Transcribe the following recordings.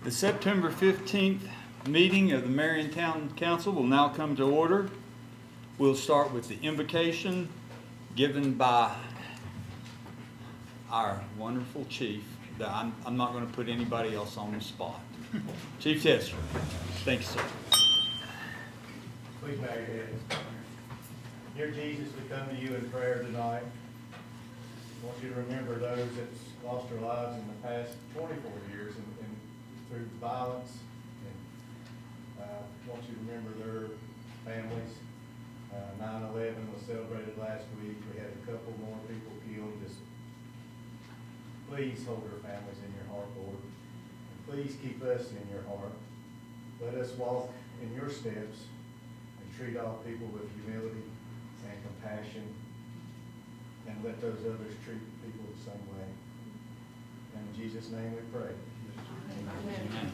The September 15th meeting of the Marion Town Council will now come to order. We'll start with the invocation given by our wonderful chief. I'm not going to put anybody else on the spot. Chief Tester. Thank you, sir. Please bow your heads. Dear Jesus, we come to you in prayer tonight. I want you to remember those that's lost their lives in the past 24 years and through violence. And I want you to remember their families. 9/11 was celebrated last week. We had a couple more people killed. Just please hold their families in your heart, Lord. And please keep us in your heart. Let us walk in your steps and treat all people with humility and compassion, and let those others treat people the same way. And in Jesus' name we pray. Amen.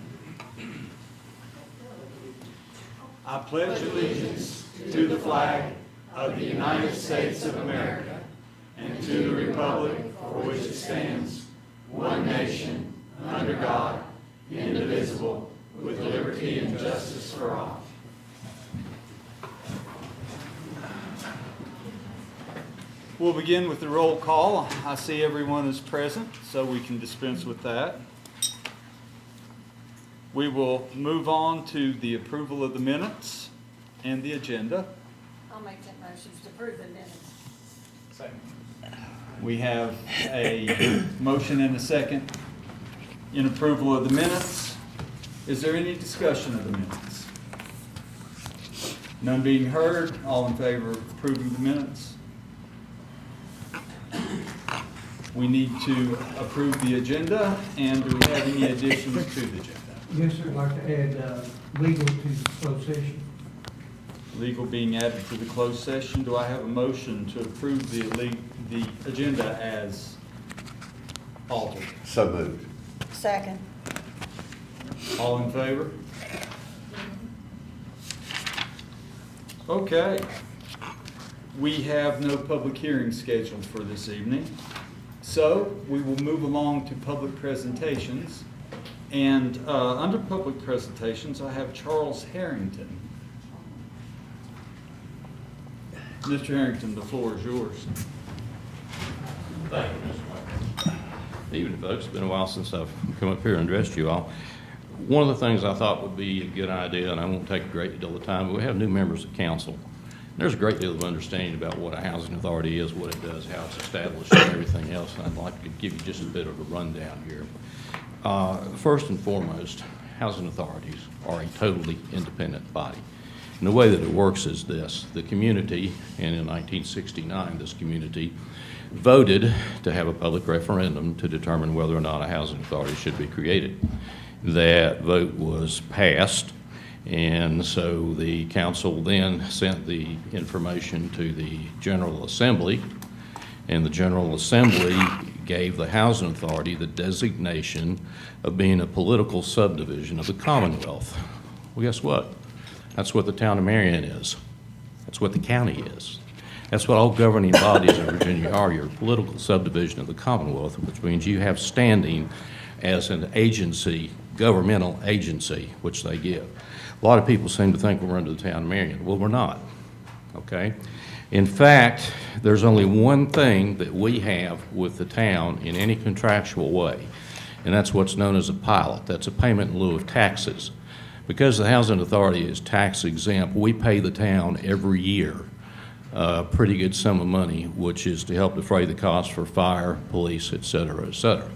I pledge allegiance to the flag of the United States of America and to the republic for which it stands, one nation, under God, indivisible, with liberty and justice for all. We'll begin with the roll call. I see everyone is present, so we can dispense with that. We will move on to the approval of the minutes and the agenda. I'll make that motion to approve the minutes. Second. We have a motion and a second in approval of the minutes. Is there any discussion of the minutes? None being heard, all in favor of approving the minutes? We need to approve the agenda, and do we have any additions to the agenda? Yes, sir, I'd like to add legal to the closed session. Legal being added to the closed session. Do I have a motion to approve the agenda as altered? So moved. Second. All in favor? Okay. We have no public hearing scheduled for this evening, so we will move along to public presentations. And under public presentations, I have Charles Harrington. Mr. Harrington, the floor is yours. Thank you, Mr. Mayor. Evening, folks. It's been a while since I've come up here and addressed you all. One of the things I thought would be a good idea, and I won't take a great deal of time, but we have new members of council. There's a great deal of understanding about what a housing authority is, what it does, how it's established, and everything else. And I'd like to give you just a bit of a rundown here. First and foremost, housing authorities are a totally independent body. And the way that it works is this. The community, and in 1969, this community voted to have a public referendum to determine whether or not a housing authority should be created. That vote was passed, and so the council then sent the information to the General Assembly, and the General Assembly gave the housing authority the designation of being a political subdivision of the Commonwealth. Well, guess what? That's what the town of Marion is. That's what the county is. That's what all governing bodies in Virginia are. You're a political subdivision of the Commonwealth, which means you have standing as an agency, governmental agency, which they give. A lot of people seem to think we're under the town of Marion. Well, we're not, okay? In fact, there's only one thing that we have with the town in any contractual way, and that's what's known as a pilot. That's a payment in lieu of taxes. Because the housing authority is tax exempt, we pay the town every year a pretty good sum of money, which is to help defray the costs for fire, police, et cetera, et cetera.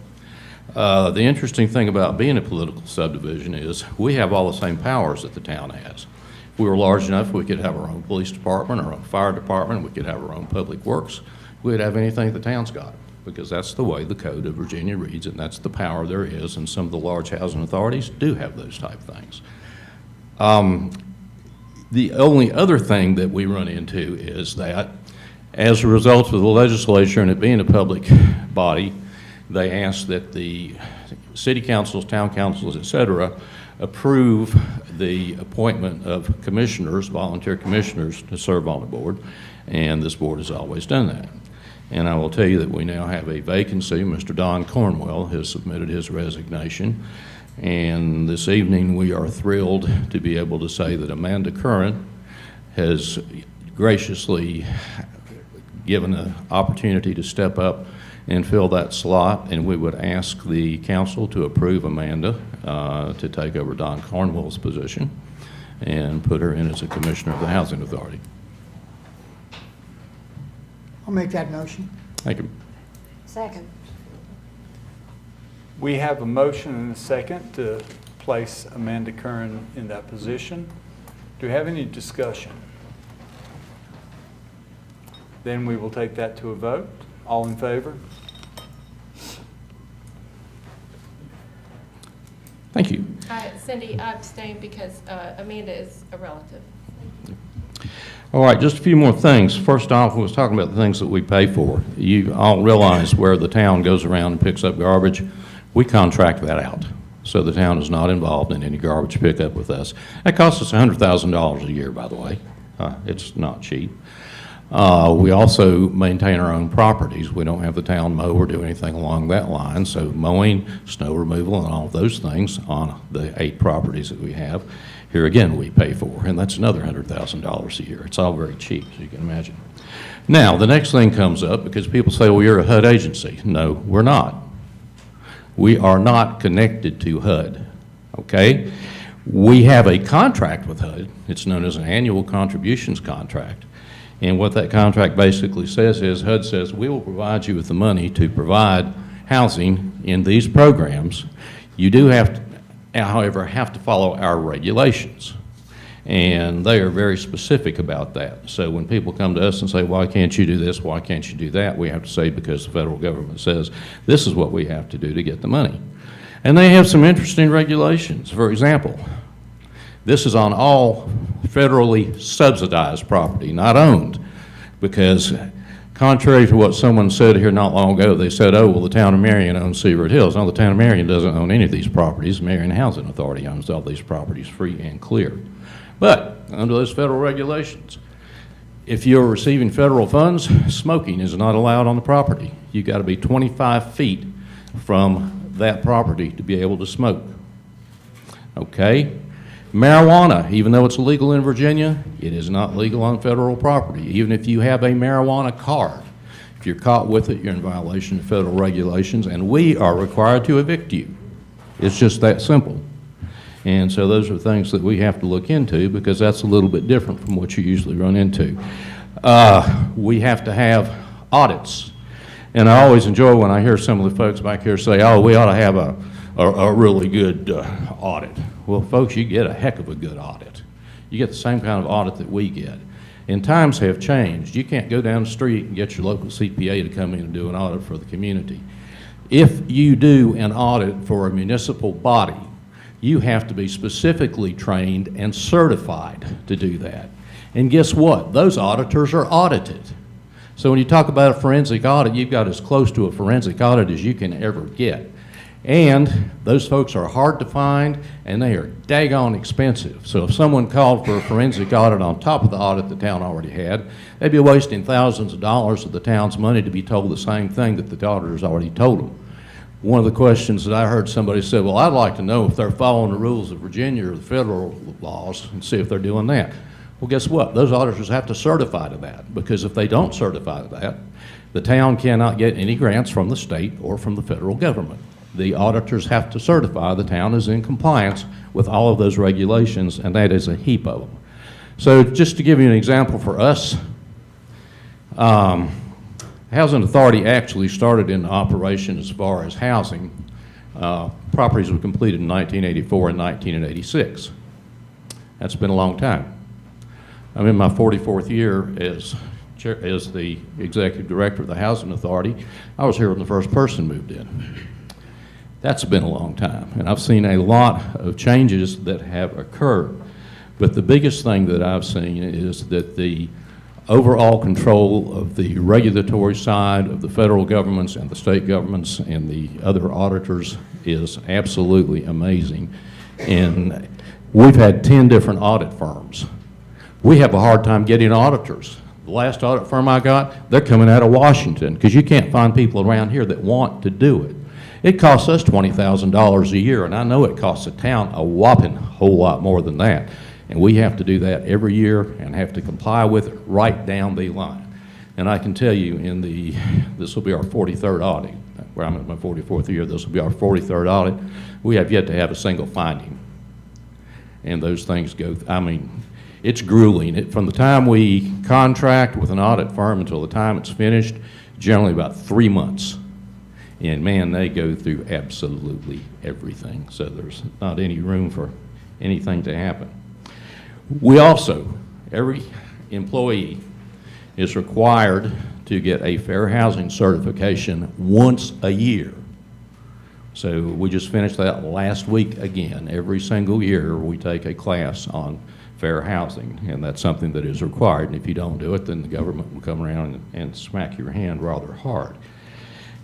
The interesting thing about being a political subdivision is we have all the same powers that the town has. If we were large enough, we could have our own police department, our own fire department, we could have our own public works. We could have anything the town's got, because that's the way the Code of Virginia reads, and that's the power there is, and some of the large housing authorities do have those type things. The only other thing that we run into is that as a result of the legislature and it being a public body, they ask that the city councils, town councils, et cetera, approve the appointment of commissioners, volunteer commissioners, to serve on the board, and this board has always done that. And I will tell you that we now have a vacancy. Mr. Don Cornwell has submitted his resignation, And this evening, we are thrilled to be able to say that Amanda Curran has graciously given an opportunity to step up and fill that slot, and we would ask the council to approve Amanda to take over Don Cornwell's position and put her in as a commissioner of the Housing Authority. I'll make that motion. Thank you. Second. We have a motion and a second to place Amanda Curran in that position. Do we have any discussion? Then we will take that to a vote. All in favor? Thank you. Cindy, I abstain because Amanda is a relative. All right, just a few more things. First off, we was talking about the things that we pay for. You all realize where the town goes around and picks up garbage. We contract that out, so the town is not involved in any garbage pickup with us. That costs us $100,000 a year, by the way. It's not cheap. We also maintain our own properties. We don't have the town mow or do anything along that line, so mowing, snow removal, and all of those things on the 8 properties that we have, here again we pay for, and that's another $100,000 a year. It's all very cheap, as you can imagine. Now, the next thing comes up because people say, well, you're a HUD agency. No, we're not. We are not connected to HUD, okay? We have a contract with HUD. It's known as an annual contributions contract. And what that contract basically says is HUD says, we will provide you with the money to provide housing in these programs. You do have to, however, have to follow our regulations. And they are very specific about that. So when people come to us and say, why can't you do this, why can't you do that, we have to say because the federal government says this is what we have to do to get the money. And they have some interesting regulations. For example, this is on all federally subsidized property, not owned, because contrary to what someone said here not long ago, they said, oh, well, the town of Marion owns Seabird Hills. No, the town of Marion doesn't own any of these properties. Marion Housing Authority owns all these properties free and clear. But under those federal regulations, if you're receiving federal funds, smoking is not allowed on the property. You've got to be 25 feet from that property to be able to smoke. Okay? Marijuana, even though it's illegal in Virginia, it is not legal on federal property. Even if you have a marijuana card, if you're caught with it, you're in violation of federal regulations, and we are required to evict you. It's just that simple. And so those are things that we have to look into because that's a little bit different from what you usually run into. We have to have audits. And I always enjoy when I hear some of the folks back here say, oh, we ought to have a really good audit. Well, folks, you get a heck of a good audit. You get the same kind of audit that we get. And times have changed. You can't go down the street and get your local CPA to come in and do an audit for the community. If you do an audit for a municipal body, you have to be specifically trained and certified to do that. And guess what? Those auditors are audited. So when you talk about a forensic audit, you've got as close to a forensic audit as you can ever get. And those folks are hard to find, and they are daggone expensive. So if someone called for a forensic audit on top of the audit the town already had, they'd be wasting thousands of dollars of the town's money to be told the same thing that the auditors already told them. One of the questions that I heard somebody say, well, I'd like to know if they're following the rules of Virginia or the federal laws and see if they're doing that. Well, guess what? Those auditors have to certify to that, because if they don't certify to that, the town cannot get any grants from the state or from the federal government. The auditors have to certify the town is in compliance with all of those regulations, and that is a heap of them. So just to give you an example for us, Housing Authority actually started in operation as far as housing. Properties were completed in 1984 and 1986. That's been a long time. I'm in my 44th year as the executive director of the Housing Authority. I was here when the first person moved in. That's been a long time, and I've seen a lot of changes that have occurred. But the biggest thing that I've seen is that the overall control of the regulatory side of the federal governments and the state governments and the other auditors is absolutely amazing. And we've had 10 different audit firms. We have a hard time getting auditors. The last audit firm I got, they're coming out of Washington because you can't find people around here that want to do it. It costs us $20,000 a year, and I know it costs the town a whopping whole lot more than that. And we have to do that every year and have to comply with it right down the line. And I can tell you, this will be our 43rd audit. Where I'm at my 44th year, this will be our 43rd audit. We have yet to have a single finding. And those things go, I mean, it's grueling. From the time we contract with an audit firm until the time it's finished, generally about 3 months. And man, they go through absolutely everything. So there's not any room for anything to happen. We also, every employee is required to get a fair housing certification once a year. So we just finished that last week again. Every single year we take a class on fair housing, and that's something that is required. And if you don't do it, then the government will come around and smack your hand rather hard.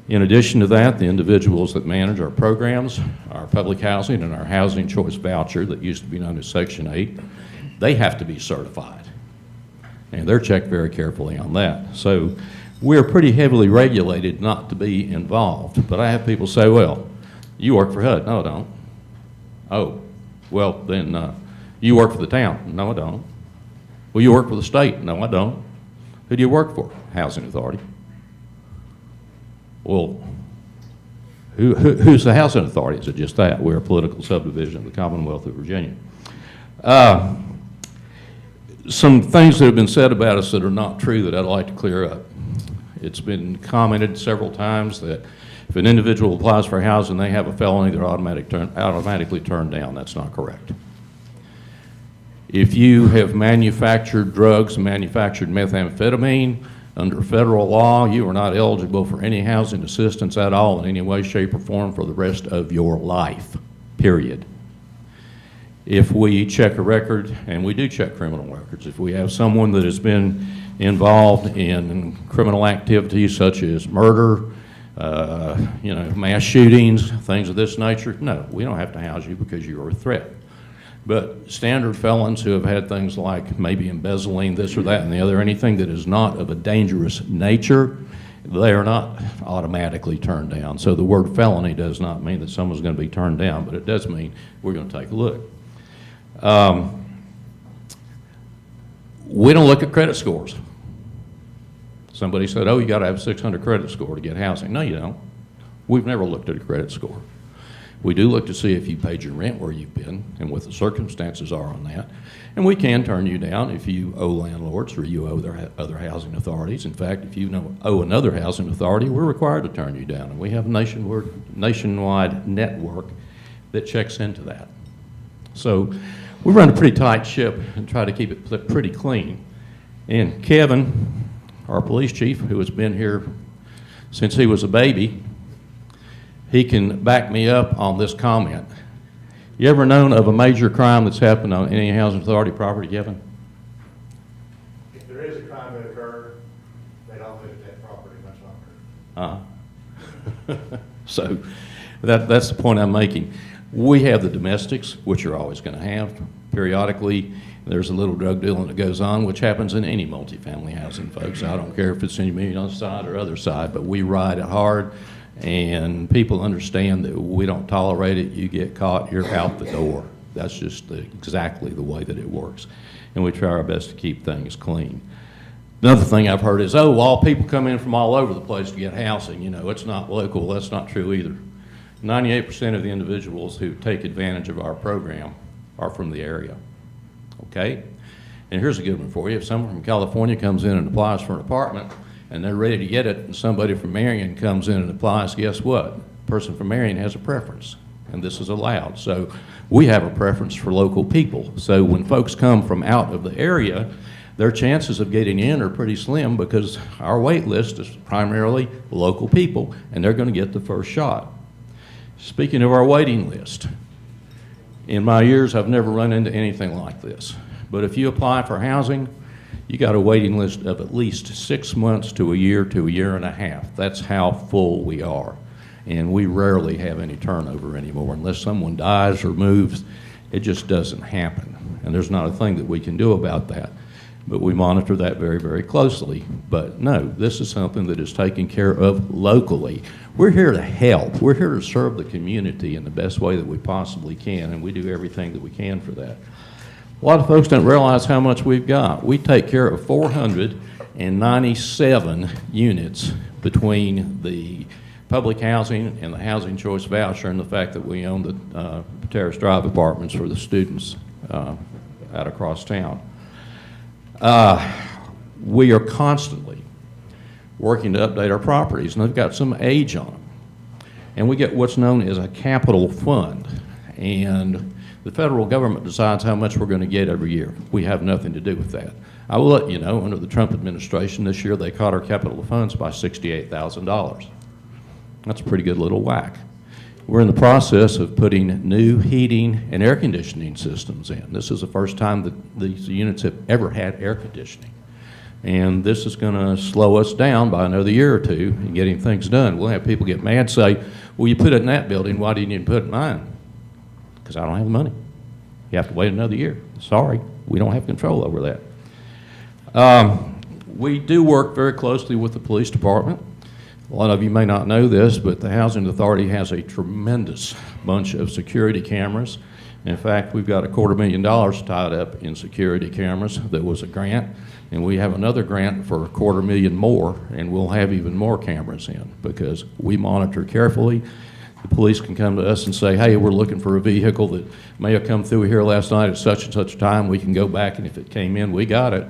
In addition to that, the individuals that manage our programs, our public housing and our housing choice voucher that used to be known as Section 8, they have to be certified. And they're checked very carefully on that. So we're pretty heavily regulated not to be involved. But I have people say, well, you work for HUD. No, I don't. Oh, well, then you work for the town. No, I don't. Well, you work for the state. No, I don't. Who do you work for? Housing Authority. Well, who's the Housing Authority? Is it just that? We're a political subdivision of the Commonwealth of Virginia. Some things that have been said about us that are not true that I'd like to clear up. It's been commented several times that if an individual applies for housing, they have a felony, they're automatically turned down. That's not correct. If you have manufactured drugs and manufactured methamphetamine, under federal law, you are not eligible for any housing assistance at all in any way, shape, or form for the rest of your life, period. If we check a record, and we do check criminal records, if we have someone that has been involved in criminal activities such as murder, mass shootings, things of this nature, no, we don't have to house you because you're a threat. But standard felons who have had things like maybe embezzling, this or that and the other, anything that is not of a dangerous nature, they are not automatically turned down. So the word felony does not mean that someone's going to be turned down, but it does mean we're going to take a look. We don't look at credit scores. Somebody said, oh, you got to have a 600 credit score to get housing. No, you don't. We've never looked at a credit score. We do look to see if you paid your rent where you've been and what the circumstances are on that. And we can turn you down if you owe landlords or you owe other housing authorities. In fact, if you owe another housing authority, we're required to turn you down. And we have a nationwide network that checks into that. So we run a pretty tight ship and try to keep it pretty clean. And Kevin, our police chief, who has been here since he was a baby, he can back me up on this comment. You ever known of a major crime that's happened on any housing authority property, Kevin? If there is a crime that occurred, they don't live at that property much longer. So that's the point I'm making. We have the domestics, which you're always going to have. Periodically, there's a little drug dealing that goes on, which happens in any multifamily housing, folks. I don't care if it's in your side or other side, but we ride it hard. And people understand that we don't tolerate it. You get caught, you're out the door. That's just exactly the way that it works. And we try our best to keep things clean. Another thing I've heard is, oh, all people come in from all over the place to get housing. You know, it's not local. That's not true either. 98% of the individuals who take advantage of our program are from the area. Okay? And here's a good one for you. If someone from California comes in and applies for an apartment, and they're ready to get it, and somebody from Marion comes in and applies, guess what? The person from Marion has a preference, and this is allowed. So we have a preference for local people. So when folks come from out of the area, their chances of getting in are pretty slim because our wait list is primarily local people, and they're going to get the first shot. Speaking of our waiting list, in my years, I've never run into anything like this. But if you apply for housing, you got a waiting list of at least 6 months to a year and a half. That's how full we are. And we rarely have any turnover anymore. Unless someone dies or moves, it just doesn't happen. And there's not a thing that we can do about that. But we monitor that very, very closely. But no, this is something that is taken care of locally. We're here to help. We're here to serve the community in the best way that we possibly can, and we do everything that we can for that. A lot of folks don't realize how much we've got. We take care of 497 units between the public housing and the housing choice voucher, and the fact that we own the Terrace Drive apartments for the students out across town. We are constantly working to update our properties, and they've got some age on them. And we get what's known as a capital fund, and the federal government decides how much we're going to get every year. We have nothing to do with that. I will let you know, under the Trump administration this year, they cut our capital funds by $68,000. That's a pretty good little whack. We're in the process of putting new heating and air conditioning systems in. This is the first time that these units have ever had air conditioning. And this is going to slow us down by another year or two in getting things done. We'll have people get mad, say, well, you put it in that building, why didn't you put it in mine? Because I don't have the money. You have to wait another year. Sorry, we don't have control over that. We do work very closely with the police department. A lot of you may not know this, but the Housing Authority has a tremendous bunch of security cameras. In fact, we've got $250,000 tied up in security cameras. That was a grant, and we have another grant for $250,000 more, and we'll have even more cameras in because we monitor carefully. The police can come to us and say, hey, we're looking for a vehicle that may have come through here last night at such and such a time. We can go back, and if it came in, we got it.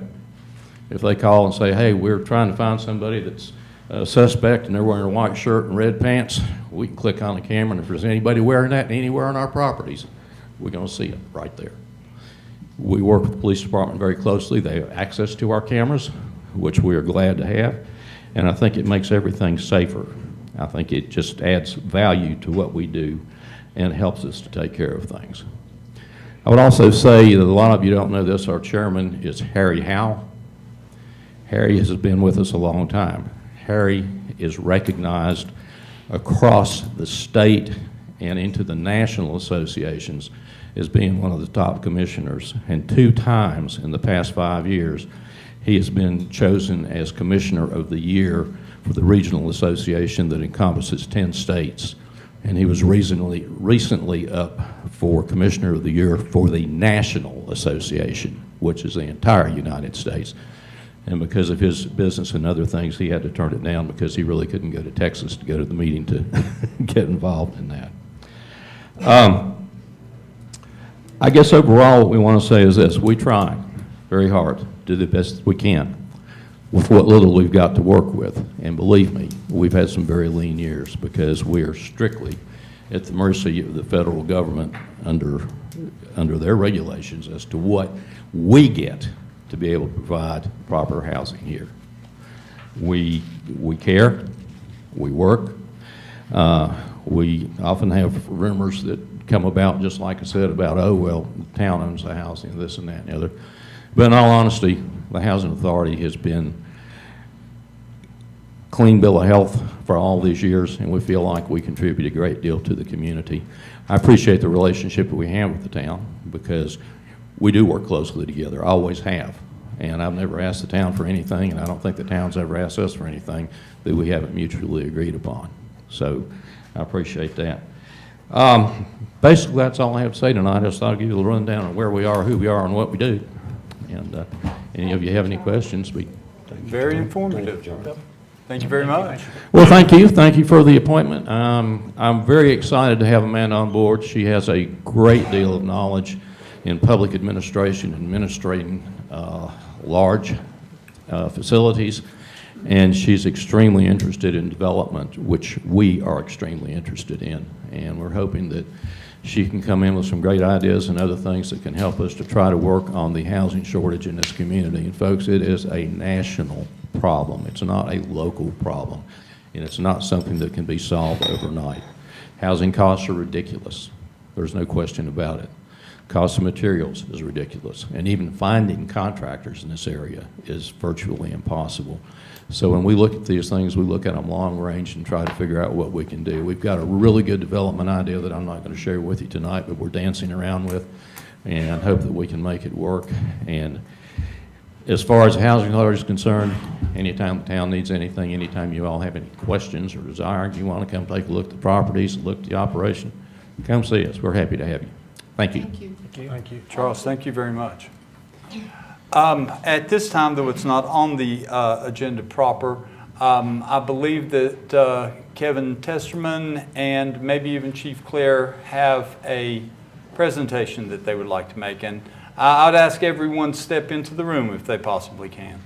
If they call and say, hey, we're trying to find somebody that's a suspect and they're wearing a white shirt and red pants, we can click on the camera, and if there's anybody wearing that anywhere on our properties, we're going to see it right there. We work with the police department very closely. They have access to our cameras, which we are glad to have, and I think it makes everything safer. I think it just adds value to what we do and helps us to take care of things. I would also say that a lot of you don't know this, our chairman is Harry Howe. Harry has been with us a long time. Harry is recognized across the state and into the national associations as being one of the top commissioners. And 2 times in the past 5 years, he has been chosen as Commissioner of the Year for the regional association that encompasses 10 states. And he was recently up for Commissioner of the Year for the National Association, which is the entire United States. And because of his business and other things, he had to turn it down because he really couldn't go to Texas to go to the meeting to get involved in that. I guess overall what we want to say is this: we try very hard to do the best we can with what little we've got to work with. And believe me, we've had some very lean years because we are strictly at the mercy of the federal government under their regulations as to what we get to be able to provide proper housing here. We care, we work. We often have rumors that come about, just like I said, about, oh, well, the town owns the housing, this and that and the other. But in all honesty, the Housing Authority has been clean bill of health for all these years, and we feel like we contribute a great deal to the community. I appreciate the relationship that we have with the town because we do work closely together, always have. And I've never asked the town for anything, and I don't think the town's ever asked us for anything that we haven't mutually agreed upon. So I appreciate that. Basically, that's all I have to say tonight. I just thought I'd give you a rundown of where we are, who we are, and what we do. And any of you have any questions? Very informative, John. Thank you very much. Well, thank you. Thank you for the appointment. I'm very excited to have Amanda on board. She has a great deal of knowledge in public administration, administrating large facilities, and she's extremely interested in development, which we are extremely interested in. And we're hoping that she can come in with some great ideas and other things that can help us to try to work on the housing shortage in this community. And folks, it is a national problem. It's not a local problem, and it's not something that can be solved overnight. Housing costs are ridiculous. There's no question about it. Cost of materials is ridiculous, and even finding contractors in this area is virtually impossible. So when we look at these things, we look at them long range and try to figure out what we can do. We've got a really good development idea that I'm not going to share with you tonight, but we're dancing around with, and hope that we can make it work. And As far as the housing authority is concerned, anytime the town needs anything, anytime you all have any questions or desire, you want to come take a look at the properties, look at the operation, come see us. We're happy to have you. Thank you. Thank you. Thank you. Charles, thank you very much. At this time, though it's not on the agenda proper, I believe that Kevin Testerman and maybe even Chief Clare have a presentation that they would like to make. And I'd ask everyone to step into the room if they possibly can.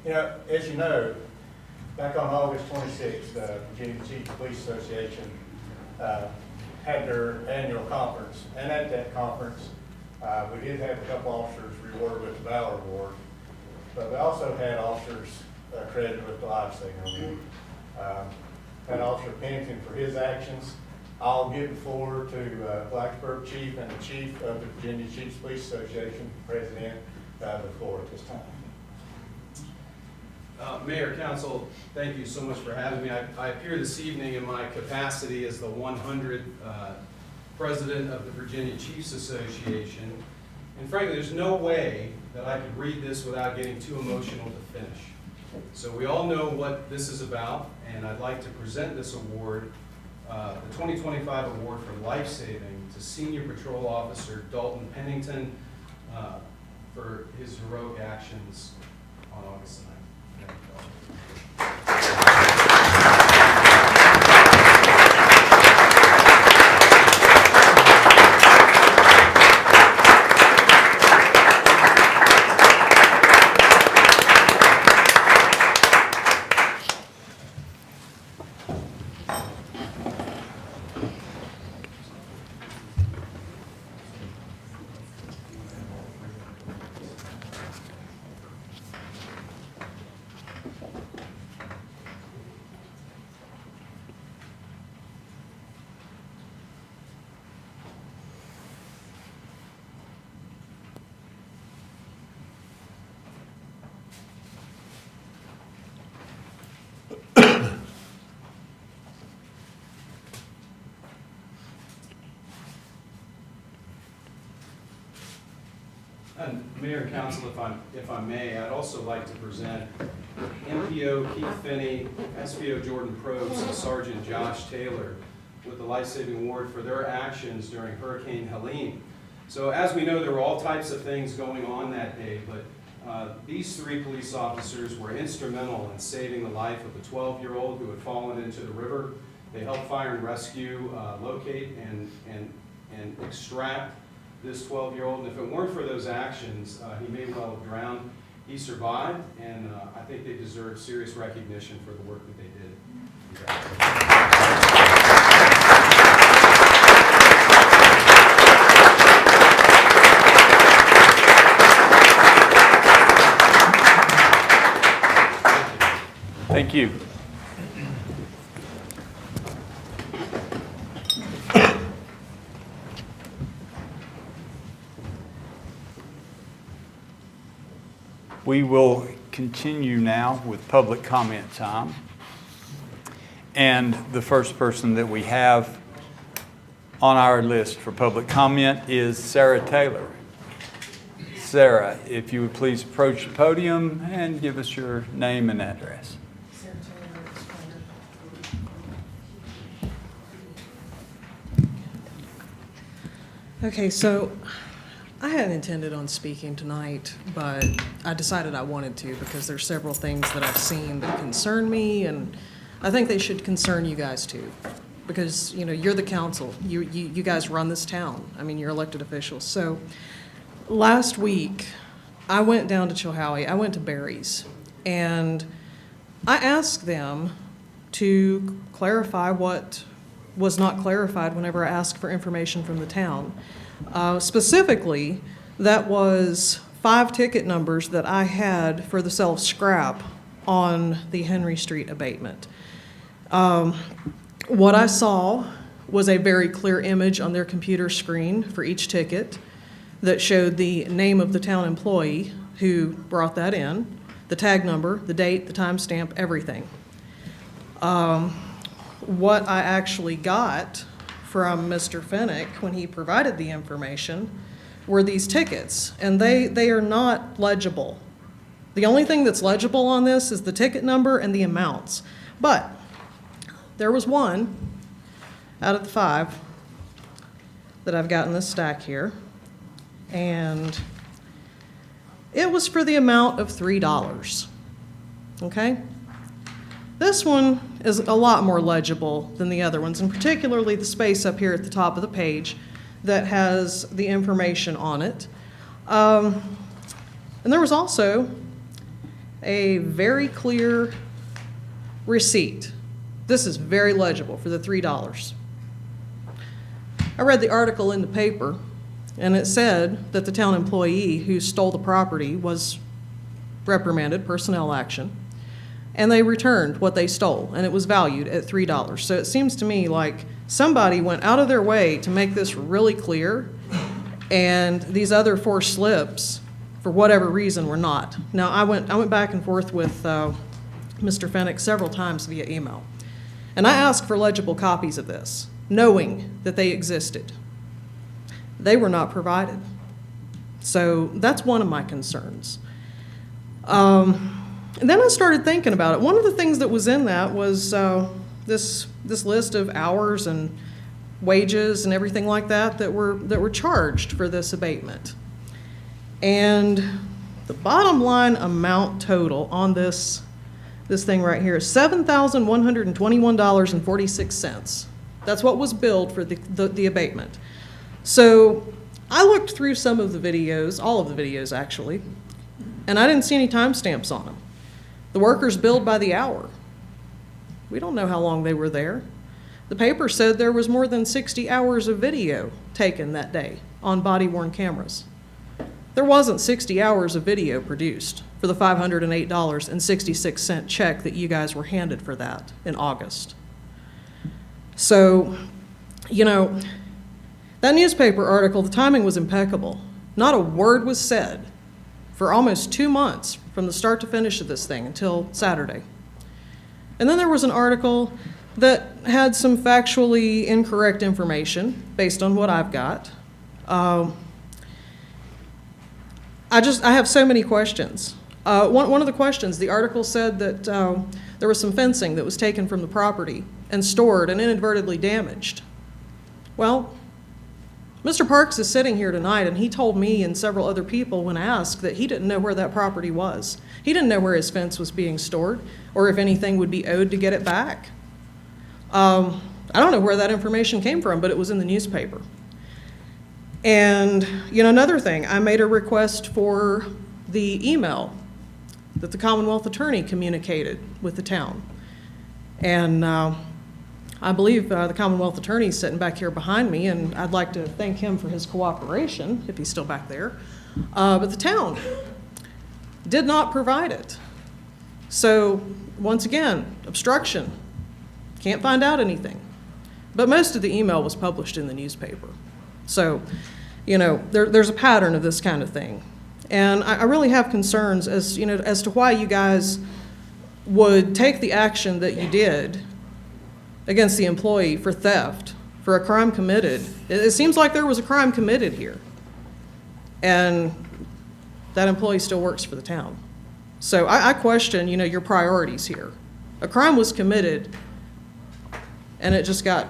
You know, as you know, back on August 26th, the Virginia Chiefs Police Association had their annual conference. And at that conference, we did have a couple officers rewarded with the Valor Award, but we also had officers credited with the Life-Saving Award. Had Officer Pennington for his actions. I'll give the floor to Blacksburg Chief and the Chief of the Virginia Chiefs Police Association, President, the floor at this time. Mayor, Council, thank you so much for having me. I appear this evening in my capacity as the 100th President of the Virginia Chiefs Association. And frankly, there's no way that I could read this without getting too emotional to finish. So we all know what this is about, and I'd like to present this award, the 2025 Award for Life Saving, to Senior Patrol Officer Dalton Pennington for his heroic actions on August 9th. And Mayor and Council, if I may, I'd also like to present MPO Keith Finney, SPO Jordan Probst, and Sergeant Josh Taylor with the Life Saving Award for their actions during Hurricane Helene. So as we know, there were all types of things going on that day, but these three police officers were instrumental in saving the life of a 12-year-old who had fallen into the river. They helped fire and rescue, locate and extract this 12-year-old, and if it weren't for those actions, he may well have drowned. He survived, and I think they deserve serious recognition for the work that they did. Thank you. We will continue now with public comment time. And the first person that we have on our list for public comment is Sarah Taylor. Sarah, if you would please approach the podium and give us your name and address. Okay, so I hadn't intended on speaking tonight, but I decided I wanted to because there's several things that I've seen that concern me, and I think they should concern you guys too. Because, you know, you're the council. You guys run this town. I mean, you're elected officials. So last week, I went down to Chilhowie. I went to Barry's, and I asked them to clarify what was not clarified whenever I asked for information from the town. Specifically, that was 5 ticket numbers that I had for the sale of scrap on the Henry Street abatement. What I saw was a very clear image on their computer screen for each ticket that showed the name of the town employee who brought that in, the tag number, the date, the timestamp, everything. what I actually got from Mr. Finnick when he provided the information were these tickets, and they are not legible. The only thing that's legible on this is the ticket number and the amounts. But there was one out of the 5 that I've got in this stack here, and it was for the amount of $3. Okay? This one is a lot more legible than the other ones, and particularly the space up here at the top of the page that has the information on it. And there was also a very clear receipt. This is very legible for the $3. I read the article in the paper, and it said that the town employee who stole the property was reprimanded, personnel action, and they returned what they stole, and it was valued at $3. So it seems to me like somebody went out of their way to make this really clear, and these other 4 slips, for whatever reason, were not. Now, I went back and forth with Mr. Finnick several times via email, and I asked for legible copies of this, knowing that they existed. They were not provided. So that's one of my concerns. And then I started thinking about it. One of the things that was in that was this list of hours and wages and everything like that that were charged for this abatement. And the bottom line amount total on this thing right here is $7,121.46. That's what was billed for the abatement. So I looked through some of the videos, all of the videos actually, and I didn't see any timestamps on them. The workers billed by the hour. We don't know how long they were there. The paper said there was more than 60 hours of video taken that day on body-worn cameras. There wasn't 60 hours of video produced for the $508.66 check that you guys were handed for that in August. So, you know, that newspaper article, the timing was impeccable. Not a word was said for almost 2 months from the start to finish of this thing until Saturday. And then there was an article that had some factually incorrect information based on what I've got. I have so many questions. One of the questions, the article said that there was some fencing that was taken from the property and stored and inadvertently damaged. Well, Mr. Parks is sitting here tonight, and he told me and several other people when asked that he didn't know where that property was. He didn't know where his fence was being stored or if anything would be owed to get it back. I don't know where that information came from, but it was in the newspaper. And, you know, another thing, I made a request for the email that the Commonwealth Attorney communicated with the town. And I believe the Commonwealth Attorney is sitting back here behind me, and I'd like to thank him for his cooperation, if he's still back there. But the town did not provide it. So, once again, obstruction. Can't find out anything. But most of the email was published in the newspaper. So, you know, there's a pattern of this kind of thing. And I really have concerns as to why you guys would take the action that you did against the employee for theft, for a crime committed. It seems like there was a crime committed here. And that employee still works for the town. So I question, your priorities here. A crime was committed, and it just got,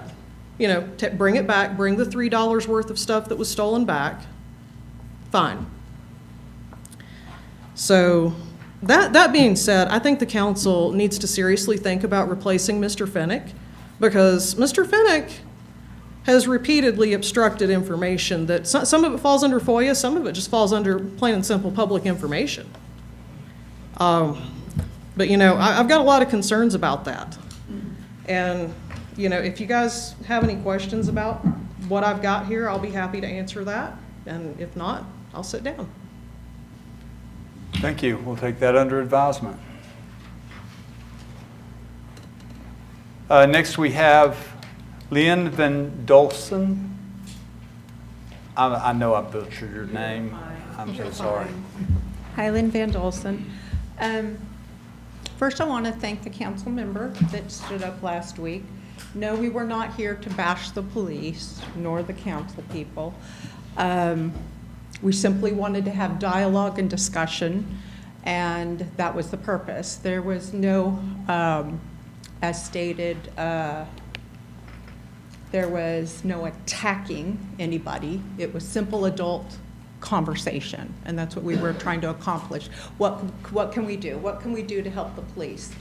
bring it back, bring the $3 worth of stuff that was stolen back, fine. So that being said, I think the council needs to seriously think about replacing Mr. Finnick, because Mr. Finnick has repeatedly obstructed information that some of it falls under FOIA, some of it just falls under plain and simple public information. But I've got a lot of concerns about that. And if you guys have any questions about what I've got here, I'll be happy to answer that. And if not, I'll sit down. Thank you. We'll take that under advisement. Next we have Lynn Van Dolsen. I know I butchered your name. I'm so sorry. Hi, Lynn Van Dolsen. First, I want to thank the council member that stood up last week No, we were not here to bash the police, nor the council people. We simply wanted to have dialogue and discussion, and that was the purpose. There was no, as stated, there was no attacking anybody. It was simple adult conversation, and that's what we were trying to accomplish. What can we do? What can we do to help the police?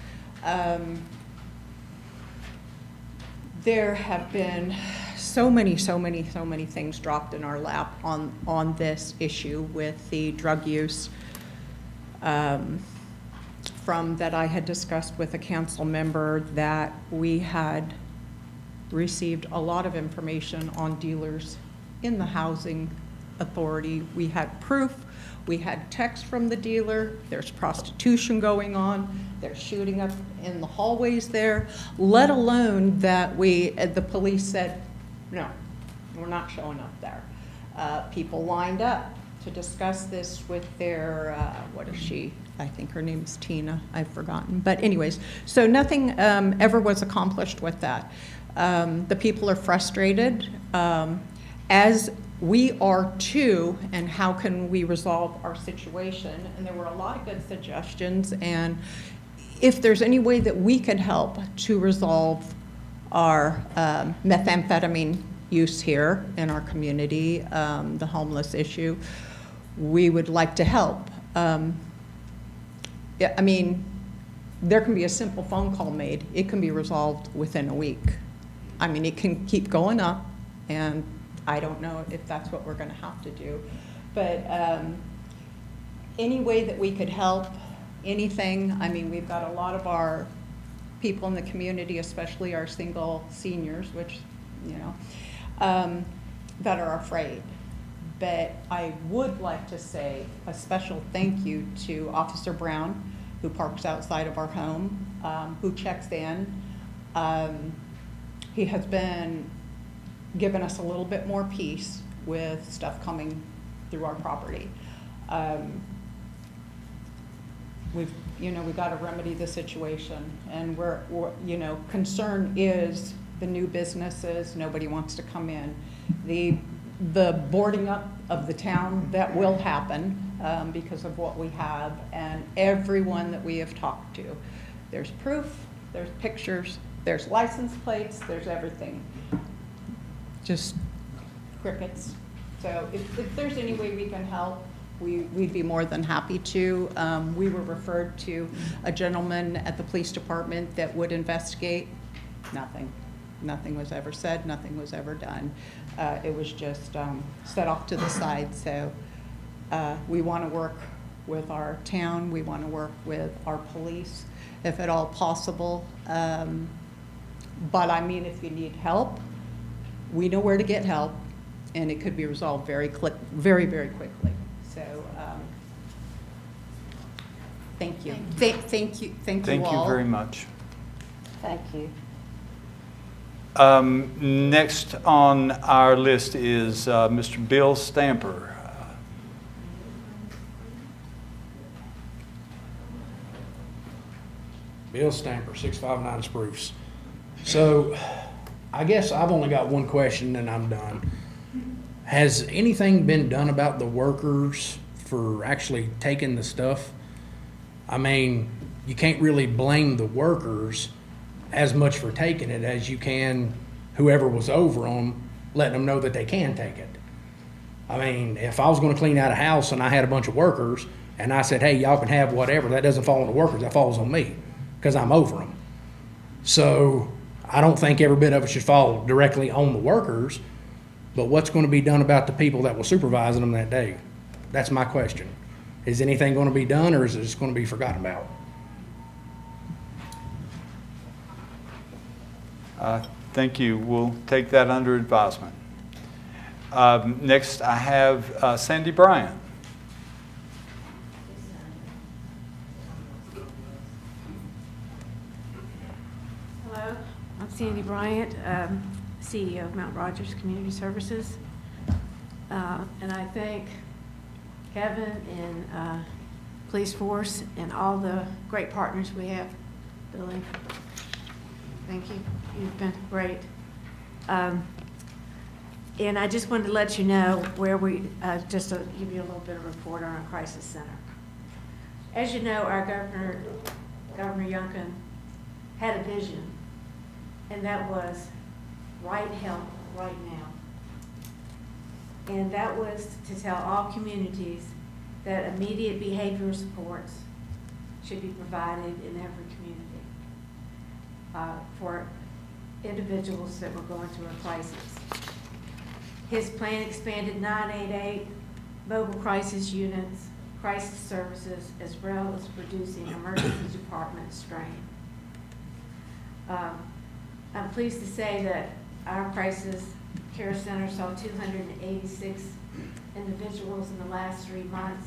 There have been so many things dropped in our lap on this issue with the drug use. From that I had discussed with a council member that we had received a lot of information on dealers in the housing authority. We had proof. We had text from the dealer. There's prostitution going on. They're shooting up in the hallways there, let alone that the police said, no, we're not showing up there. People lined up to discuss this with their, what is she? I think her name's Tina, I've forgotten. But anyways, so nothing ever was accomplished with that. The people are frustrated, as we are too, and how can we resolve our situation? And there were a lot of good suggestions, and if there's any way that we could help to resolve our methamphetamine use here in our community, the homeless issue, we would like to help. Yeah, I mean, there can be a simple phone call made. It can be resolved within a week. I mean, it can keep going up, and I don't know if that's what we're going to have to do. But any way that we could help, anything, I mean, we've got a lot of our people in the community, especially our single seniors, which, you know, that are afraid. But I would like to say a special thank you to Officer Brown, who parks outside of our home, who checks in. He has been giving us a little bit more peace with stuff coming through our property. We've got to remedy the situation, and we're concern is the new businesses. Nobody wants to come in. The boarding up of the town, that will happen because of what we have, and everyone that we have talked to. There's proof, there's pictures, there's license plates, there's everything. Just crickets. So if there's any way we can help, we'd be more than happy to. We were referred to a gentleman at the police department that would investigate. Nothing. Nothing was ever said, nothing was ever done. It was just set off to the side. So we want to work with our town, we want to work with our police, if at all possible. But I mean, if you need help, we know where to get help, and it could be resolved very, very quickly. So thank you. Thank you all. Thank you very much. Thank you. Next on our list is Mr. Bill Stamper. Bill Stamper, 659 Spruce. So I guess I've only got one question and I'm done. Has anything been done about the workers for actually taking the stuff? I mean, you can't really blame the workers as much for taking it as you can whoever was over them, letting them know that they can take it. I mean, if I was going to clean out a house and I had a bunch of workers and I said, hey, y'all can have whatever, that doesn't fall on the workers, that falls on me because I'm over them. So I don't think every bit of it should fall directly on the workers, but what's going to be done about the people that were supervising them that day? That's my question. Is anything going to be done, or is it just going to be forgotten about? Thank you. We'll take that under advisement. Next, I have Sandy Bryant. Hello, I'm Sandy Bryant, CEO of Mount Rogers Community Services. And I thank Kevin and Police Force and all the great partners we have. Billy, thank you. You've been great. And I just wanted to let you know where just to give you a little bit of report on our crisis center. As you know, our Governor Youngkin, had a vision, and that was right help right now. And that was to tell all communities that immediate behavioral supports should be provided in every community for individuals that were going through a crisis. His plan expanded 988 mobile crisis units, crisis services, as well as reducing emergency department strain. I'm pleased to say that our crisis care center saw 286 individuals in the last 3 months.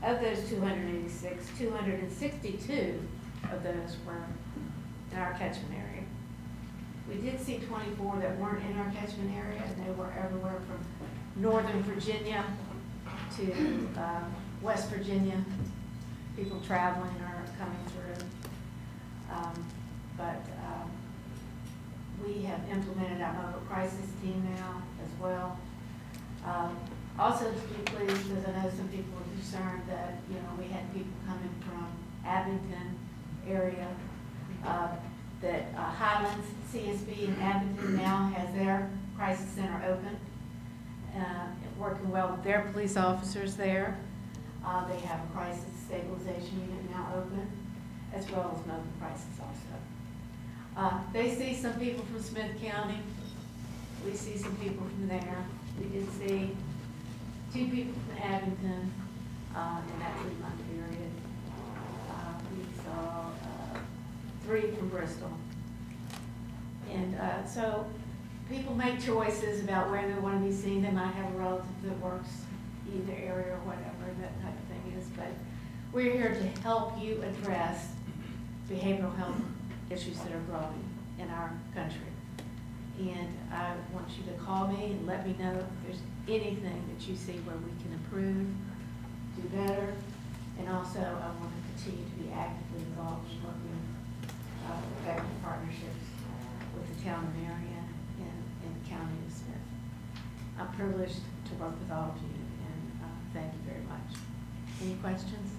Of those 286, 262 of those were in our catchment area. We did see 24 that weren't in our catchment area, and they were everywhere from Northern Virginia to West Virginia. People traveling or coming through. We have implemented our mobile crisis team now as well. Also, to be pleased, because I know some people were concerned that, we had people coming from Abington area, that Highlands CSB in Abington now has their crisis center open, working well with their police officers there. They have a crisis stabilization unit now open, as well as mobile crisis also. They see some people from Smith County. We see some people from there. We did see 2 people from Abington in that 3-month period. We saw 3 from Bristol. And so people make choices about where they want to be seen. They might have a relative that works either area or whatever that type of thing is. But we're here to help you address behavioral health issues that are growing in our country. And I want you to call me and let me know if there's anything that you see where we can improve, do better. And also, I want to continue to be actively involved in working effective partnerships with the town of Marion and the county of Smith. I'm privileged to work with all of you, and thank you very much. Any questions?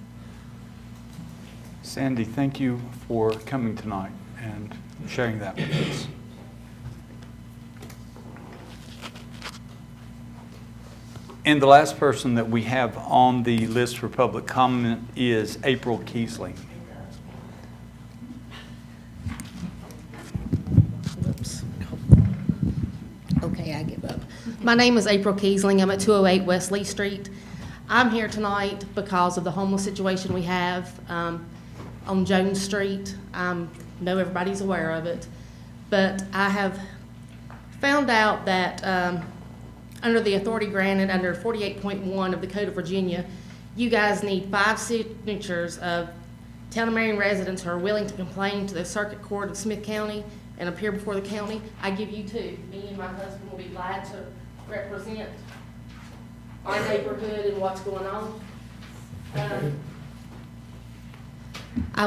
Sandy, thank you for coming tonight and sharing that with us. And the last person that we have on the list for public comment is April Keesling. Whoops. Okay, I give up. My name is April Keesling. I'm at 208 West Lee Street. I'm here tonight because of the homeless situation we have on Jones Street. I know everybody's aware of it, but I have found out that under the authority granted under 48.1 of the Code of Virginia, you guys need 5 signatures of Town of Marion residents who are willing to complain to the Circuit Court of Smith County and appear before the county. I give you 2. Me and my husband will be glad to represent our neighborhood and what's going on.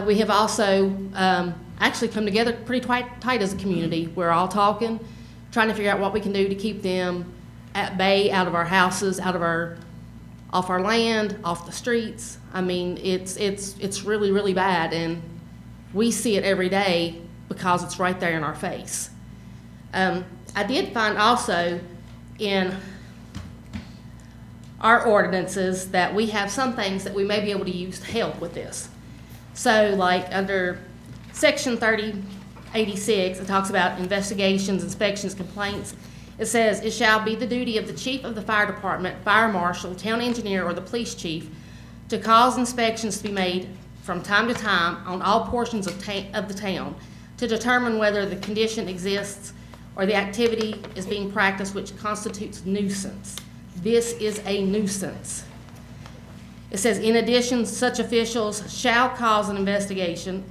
We have also actually come together pretty tight as a community. We're all talking, trying to figure out what we can do to keep them at bay, out of our houses, off our land, off the streets. I mean, it's really, really bad, and we see it every day because it's right there in our face. I did find also in our ordinances that we have some things that we may be able to use to help with this. So like under section 3086, it talks about investigations, inspections, complaints. It says, it shall be the duty of the chief of the fire department, fire marshal, town engineer, or the police chief to cause inspections to be made from time to time on all portions of the town to determine whether the condition exists or the activity is being practiced which constitutes nuisance. This is a nuisance. It says, in addition, such officials shall cause an investigation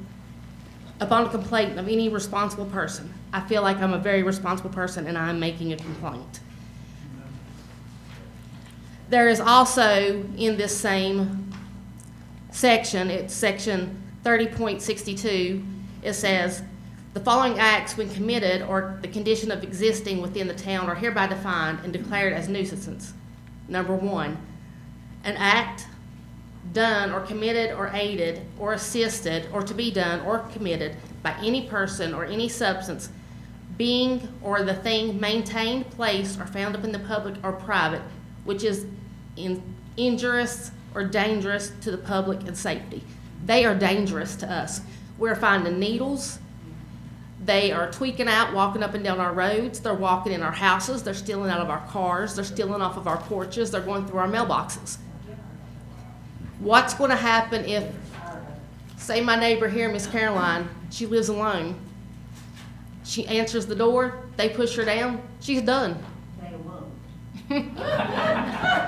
upon a complaint of any responsible person. I feel like I'm a very responsible person and I'm making a complaint. There is also in this same section, it's section 30.62, it says, The following acts, when committed or the condition of existing within the town, are hereby defined and declared as nuisances. Number 1, an act done or committed or aided or assisted or to be done or committed by any person or any substance being or the thing maintained, placed, or found up in the public or private, which is injurious or dangerous to the public and safety. They are dangerous to us. We're finding needles. They are tweaking out, walking up and down our roads. They're walking in our houses. They're stealing out of our cars. They're stealing off of our porches. They're going through our mailboxes. What's going to happen if, say my neighbor here, Miss Caroline, she lives alone. She answers the door, they push her down, she's done. They won't.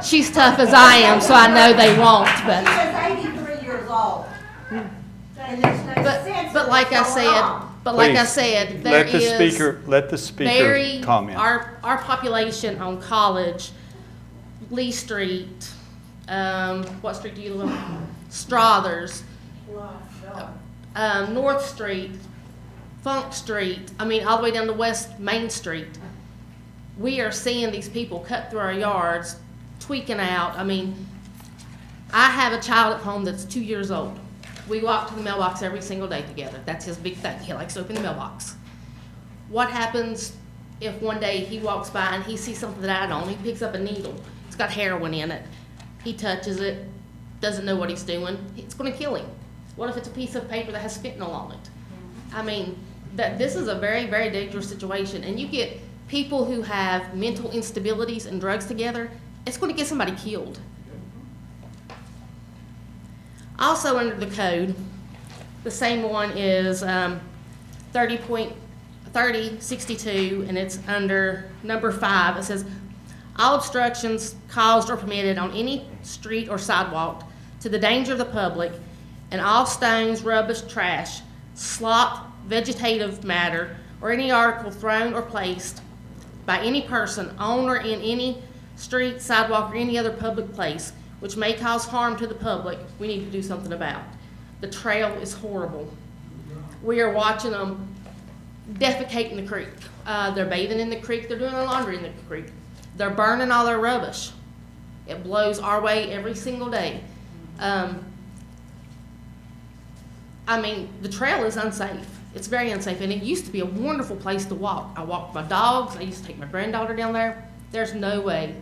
She's tough as I am, so I know they won't, but. She is 83 years old. And there's no sense But of like I what's going said, on. there is. Let the speaker comment. Our population on College, Lee Street, what street do you live on? Strothers, North Street, Funk Street, I mean, all the way down to West Main Street. We are seeing these people cut through our yards, tweaking out. I mean, I have a child at home that's 2 years old. We walk to the mailbox every single day together. That's his big thing. He likes to open the mailbox. What happens if one day he walks by and he sees something that I don't? He picks up a needle. It's got heroin in it. He touches it, doesn't know what he's doing. It's going to kill him. What if it's a piece of paper that has fentanyl on it? I mean, this is a very, very dangerous situation. And you get people who have mental instabilities and drugs together, it's going to get somebody killed. Also under the code, the same one is 30.3062, and it's under number 5. It says, all obstructions caused or permitted on any street or sidewalk to the danger of the public, and all stones, rubbish, trash, slop, vegetative matter, or any article thrown or placed by any person on or in any street, sidewalk, or any other public place which may cause harm to the public, we need to do something about. The trail is horrible. We are watching them defecate in the creek. They're bathing in the creek. They're doing their laundry in the creek. They're burning all their rubbish. It blows our way every single day. I mean, the trail is unsafe. It's very unsafe, and it used to be a wonderful place to walk. I walked my dogs. I used to take my granddaughter down there. There's no way.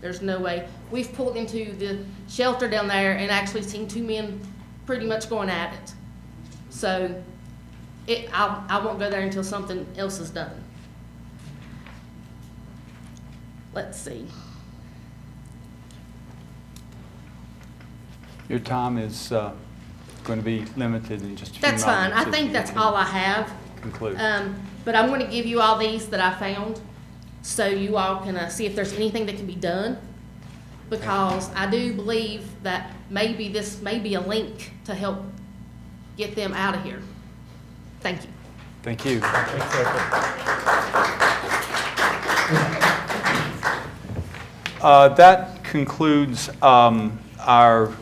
There's no way. We've pulled into the shelter down there and actually seen 2 men pretty much going at it. So I won't go there until something else is done. Let's see. Your time is going to be limited in just a few That's fine. moments. I think that's all I have. Conclude. But I'm going to give you all these that I found so you all can see if there's anything that can be done, because I do believe that maybe this may be a link to help get them out of here. Thank you. Thank you. That concludes our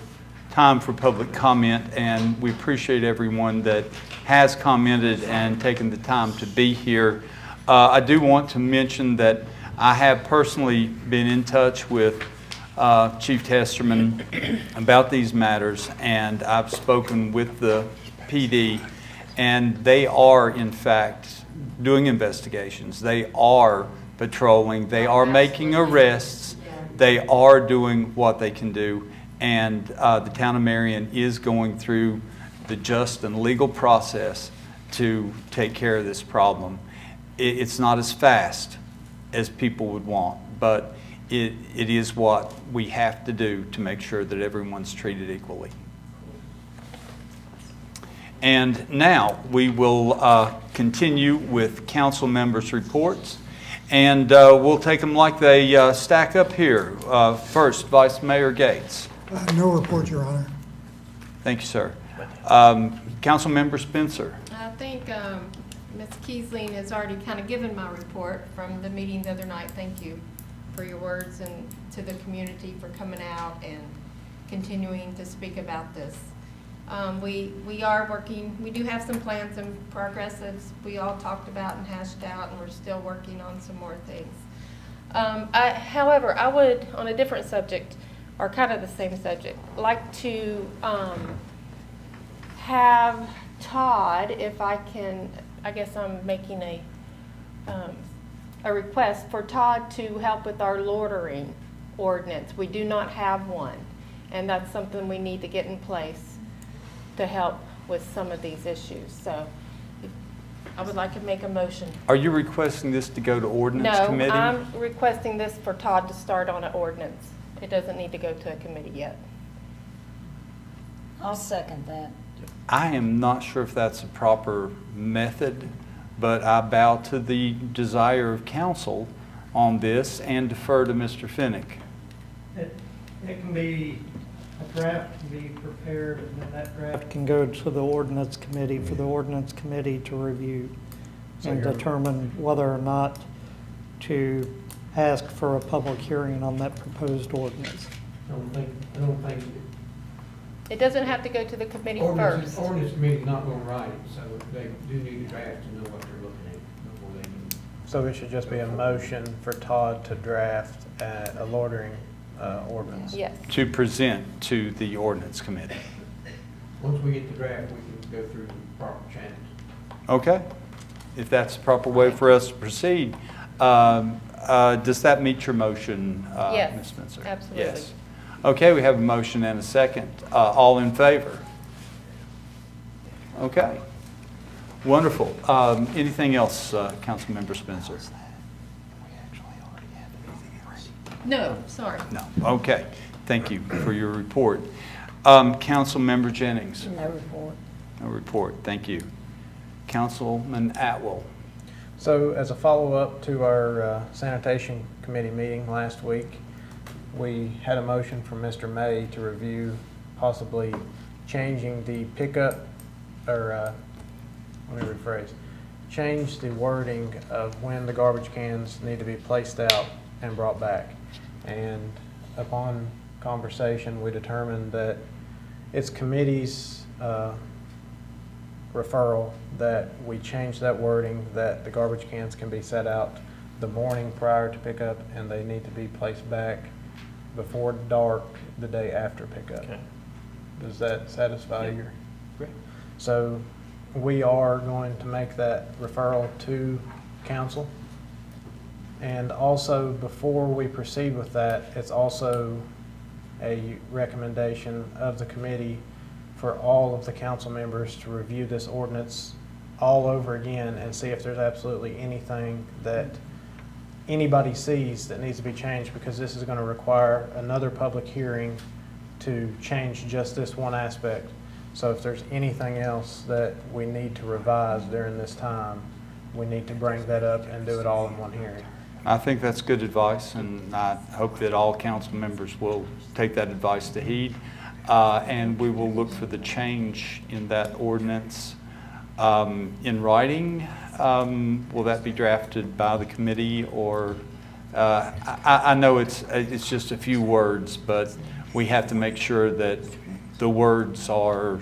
time for public comment, and we appreciate everyone that has commented and taken the time to be here. I do want to mention that I have personally been in touch with Chief Testerman about these matters, and I've spoken with the PD, and they are in fact doing investigations. They are patrolling. They are making arrests. They are doing what they can do, and the town of Marion is going through the just and legal process to take care of this problem. It's not as fast as people would want, but it is what we have to do to make sure that everyone's treated equally. And now we will continue with council members' reports, and we'll take them like they stack up here. First, Vice Mayor Gates. No report, Your Honor. Thank you, sir. Council Member Spencer. I think Ms. Kiesling has already kind of given my report from the meeting the other night. Thank you for your words, and to the community for coming out and continuing to speak about this. We are working, we do have some plans in progress as we all talked about and hashed out, and we're still working on some more things. However, I would, on a different subject, or kind of the same subject, like to have Todd, if I can, I guess I'm making a request for Todd to help with our loitering ordinance. We do not have one, and that's something we need to get in place to help with some of these issues. So I would like to make a motion. Are you requesting this to go to ordinance committee? No, I'm requesting this for Todd to start on an ordinance. It doesn't need to go to a committee yet. I'll second that. I am not sure if that's a proper method, but I bow to the desire of council on this and defer to Mr. Finnick. It can be, a draft can be prepared, and then that draft can go to the ordinance committee for the ordinance committee to review and determine whether or not to ask for a public hearing on that proposed ordinance. I don't think It doesn't have to go to the committee first. ordinance committee's not gonna write it, so they do need a draft to know what they're looking at before they can. So it should just be a motion for Todd to draft a loitering ordinance. Yes. To present to the ordinance committee. Once we get the draft, we can go through the proper channels. Okay? If that's the proper way for us to proceed. Does that meet your motion, Yes, Ms. Spencer? absolutely. Yes. Okay, we have a motion and a second. All in favor? Okay. Wonderful. Anything else, Councilmember Spencer? No, sorry. No. Okay. Thank you for your report. Councilmember Jennings? No report. No report. Thank you. Councilman Atwell? So as a follow-up to our sanitation committee meeting last week, we had a motion from Mr. May to review possibly changing the pickup, or let me rephrase, change the wording of when the garbage cans need to be placed out and brought back. And upon conversation, we determined that it's committee's referral that we change that wording, that the garbage cans can be set out the morning prior to pickup and they need to be placed back before dark the day after pickup. Okay. Does that satisfy Yeah. your? Great. So we are going to make that referral to council. And also, before we proceed with that, it's also a recommendation of the committee for all of the council members to review this ordinance all over again and see if there's absolutely anything that anybody sees that needs to be changed, because this is going to require another public hearing to change just this one aspect. So if there's anything else that we need to revise during this time, we need to bring that up and do it all in one hearing. I think that's good advice, and I hope that all council members will take that advice to heed. And we will look for the change in that ordinance in writing. Will that be drafted by the committee, or I know it's just a few words, but we have to make sure that the words are.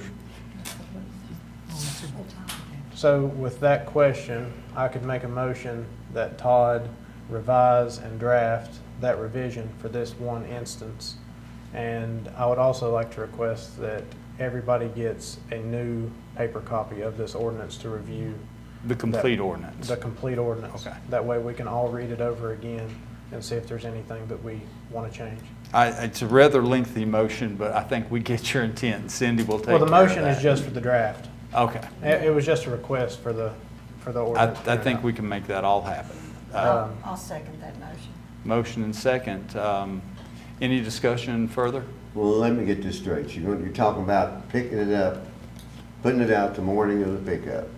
So with that question, I could make a motion that Todd revise and draft that revision for this one instance. And I would also like to request that everybody gets a new paper copy of this ordinance to review. The complete ordinance. The complete ordinance. Okay. That way we can all read it over again and see if there's anything that we want to change. It's a rather lengthy motion, but I think we get your intent. Cindy will take care Well, of the motion that. is just for the draft. Okay. It was just a request for the ordinance. I think we can make that all happen. I'll second that motion. Motion and second. Any discussion further? Well, let me get this straight. You're talking about picking it up, putting it out the morning of the pickup?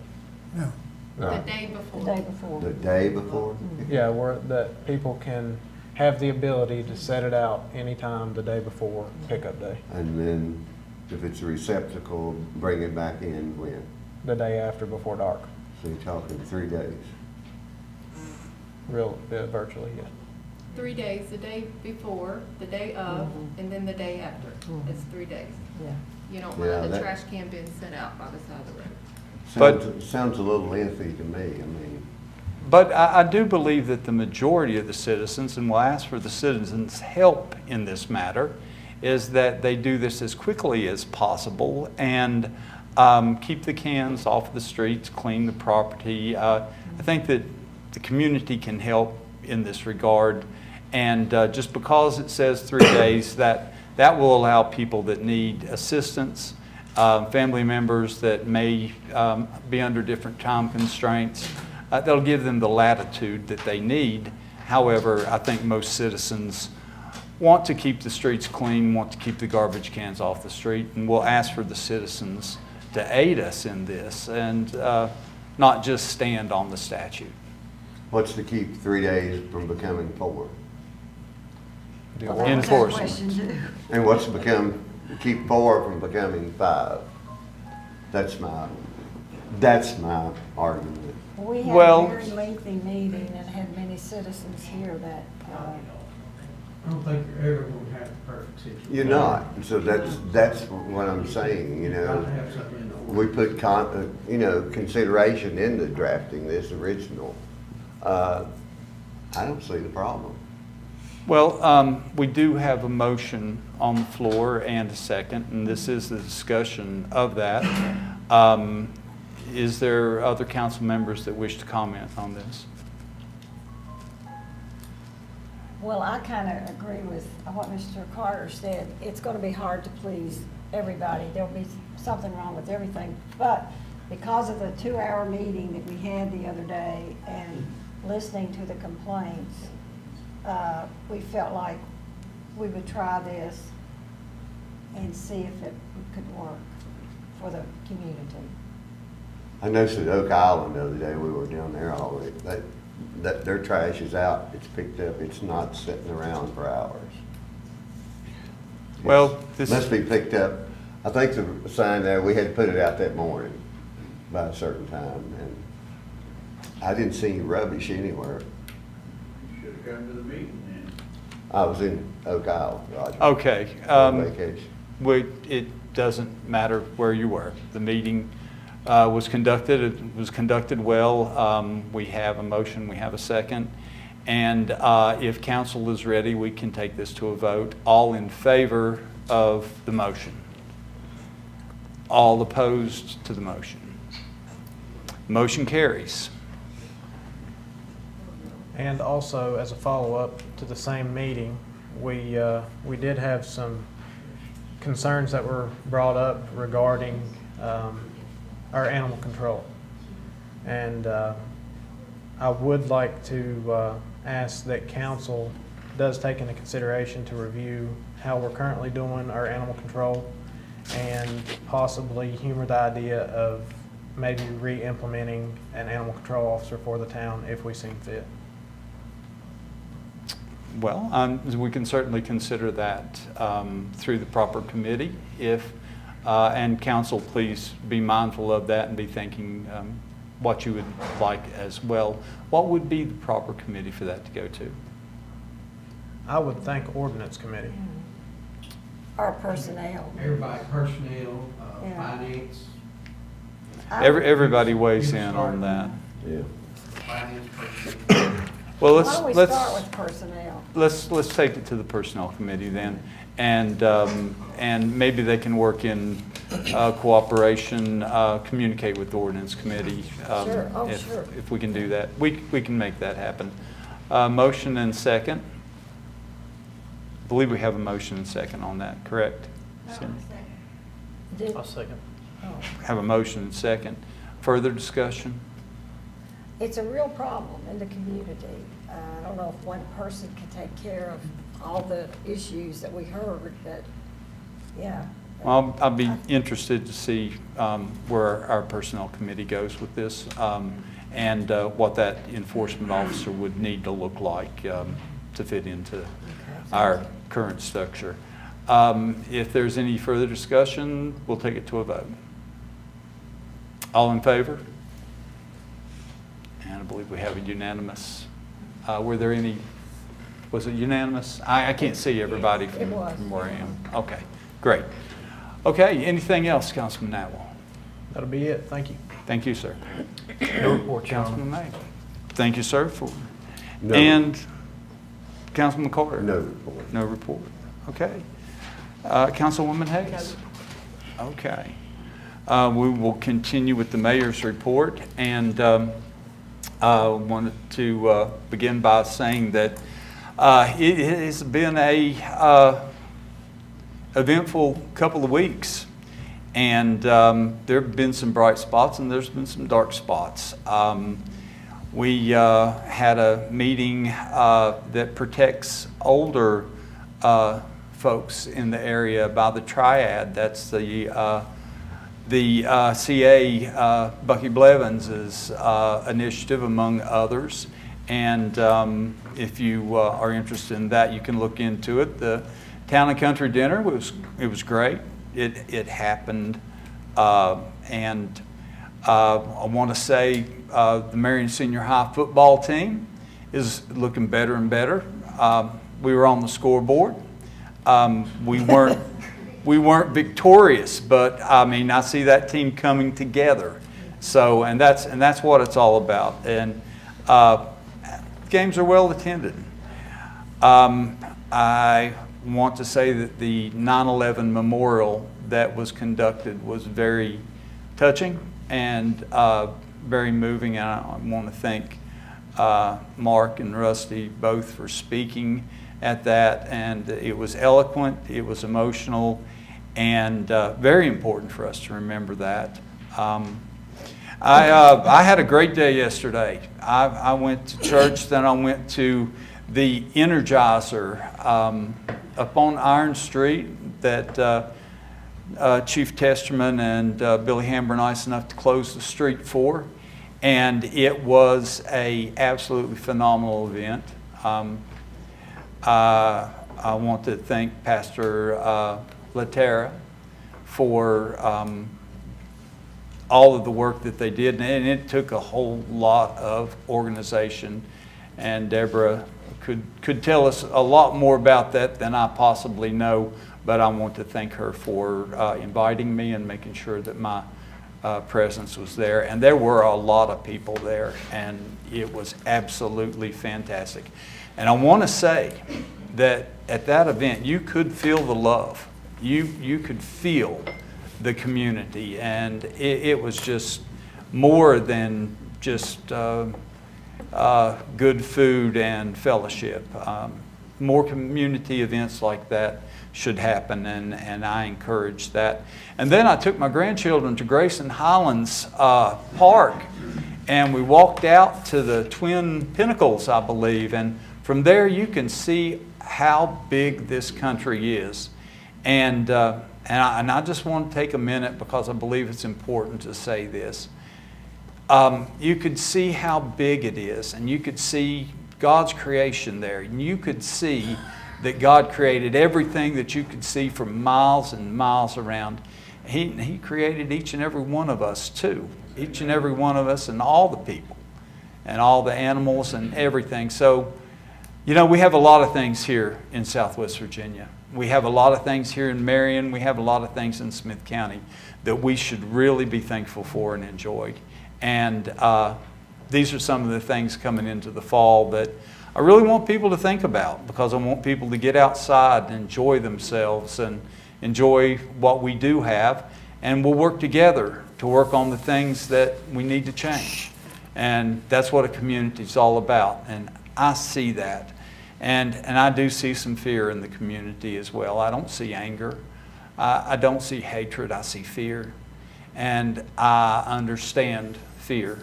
No. The day before. The day before. The day before? Yeah, that people can have the ability to set it out anytime the day before pickup day, And then if it's a receptacle, bring it back in when? the day after before dark, So you're talking 3 days. virtually, yeah. 3 days, the day before, the day of, and then the day after. It's 3 days. Yeah. You don't Yeah, mind the that- trash can being set out by the side of the road. But- Sounds a little lengthy to me, I mean. But I do believe that the majority of the citizens, and we'll ask for the citizens' help in this matter, is that they do this as quickly as possible and keep the cans off the streets, clean the property. I think that the community can help in this regard. And just because it says 3 days, that will allow people that need assistance, family members that may be under different time constraints. That'll give them the latitude that they need. However, I think most citizens want to keep the streets clean, want to keep the garbage cans off the street, and we'll ask for the citizens to aid us in this and not just stand on the statute. What's to keep 3 days from becoming 4? Well, that was our Enforcement. question too. And what's to keep 4 from becoming 5? That's my argument. We had Well- a very lengthy meeting and had many citizens here that, I don't think you're ever gonna have a perfect situation. You're not, so that's what I'm saying, you You know. gotta have something in order. We put consideration into drafting this original. I don't see the problem. Well, we do have a motion on the floor and a second, and this is the discussion of that. Is there other council members that wish to comment on this? well, I kind of agree with what Mr. Carter said. It's going to be hard to please everybody. There'll be something wrong with everything. But because of the 2-hour meeting that we had the other day and listening to the complaints, we felt like we would try this and see if it could work for the community. I noticed at Oak Island the other day, we were down there already, that their trash is out, it's picked up, it's not sitting around for hours. Well, this- Must be picked up. I think the sign there, we had to put it out that morning by a certain time, and I didn't see any rubbish anywhere. Should have come to the meeting then. I was in Oak Island, Roger. Okay. On vacation. It doesn't matter where you were. The meeting was conducted. It was conducted well. We have a motion. We have a second. And if council is ready, we can take this to a vote. All in favor of the motion? All opposed to the motion? Motion carries. And also, as a follow-up to the same meeting, we did have some concerns that were brought up regarding our animal control. And I would like to ask that council does take into consideration to review how we're currently doing our animal control and possibly humor the idea of maybe re-implementing an animal control officer for the town if we seem fit. Well, we can certainly consider that through the proper committee. And council, please be mindful of that and be thinking what you would like as well. What would be the proper committee for that to go to? I would think ordinance committee. Our personnel. Everybody, personnel, Yeah. finance, Everybody weighs in on that. Yeah. finance personnel. Well, Why don't we start with personnel? let's take it to the personnel committee then, and maybe they can work in cooperation, communicate with the ordinance committee. Sure. Oh, if, sure. If we can do that, we can make that happen. Motion and second. I believe we have a motion and second on that, correct? Cindy? Did- I'll second. oh. Have a motion and second. Further discussion? It's a real problem in the community. I don't know if one person can take care of all the issues that we heard, but, yeah. Well, I'll be interested to see where our personnel committee goes with this and what that enforcement officer would need to look like to fit into our current structure. If there's any further discussion, we'll take it to a vote. All in favor? And I believe we have a unanimous. Were there any, was it unanimous? I can't see everybody from where I am. Okay, great. Okay, anything else, Councilman Atwell? That'll be it. Thank you. Thank you, sir. No report, Your Honor. Councilman May. Thank you, sir. No. And Councilman Carter? No report. No report. Okay. Councilwoman Hayes? Okay. We will continue with the mayor's report, and I wanted to begin by saying that it has been a eventful couple of weeks, and there have been some bright spots and there's been some dark spots. We had a meeting that protects older folks in the area by the Triad. That's the CA Bucky Blevins' initiative, among others. And if you are interested in that, you can look into it. The Town and Country Dinner was great. It happened, and I want to say the Marion Senior High football team is looking better and better. We were on the scoreboard. We weren't victorious, but I mean, I see that team coming together. So, and that's what it's all about. And games are well attended. I want to say that the 9/11 memorial that was conducted was very touching and very moving. And I want to thank Mark and Rusty both for speaking at that. And it was eloquent, it was emotional, and very important for us to remember that. I had a great day yesterday. I went to church, then I went to the Energizer up on Iron Street that Chief Testerman and Billy Ham were nice enough to close the street for. And it was an absolutely phenomenal event. I want to thank Pastor Latera for all of the work that they did, and it took a whole lot of organization, and Deborah could tell us a lot more about that than I possibly know, but I want to thank her for inviting me and making sure that my presence was there. And there were a lot of people there, and it was absolutely fantastic. And I want to say that at that event, you could feel the love. You could feel the community, and it was just more than just good food and fellowship. More community events like that should happen, and I encourage that. And then I took my grandchildren to Grayson Highlands Park, and we walked out to the Twin Pinnacles, I believe, and from there you can see how big this country is. And I just want to take a minute because I believe it's important to say this. You could see how big it is, and you could see God's creation there, and you could see that God created everything that you could see for miles and miles around. He created each and every one of us too, each and every one of us, and all the people and all the animals and everything. So, you know, we have a lot of things here in Southwest Virginia. We have a lot of things here in Marion. We have a lot of things in Smith County that we should really be thankful for and enjoy. And these are some of the things coming into the fall that I really want people to think about, because I want people to get outside and enjoy themselves and enjoy what we do have. And we'll work together to work on the things that we need to change. And that's what a community is all about. And I see that. And I do see some fear in the community as well. I don't see anger. I don't see hatred. I see fear. And I understand fear.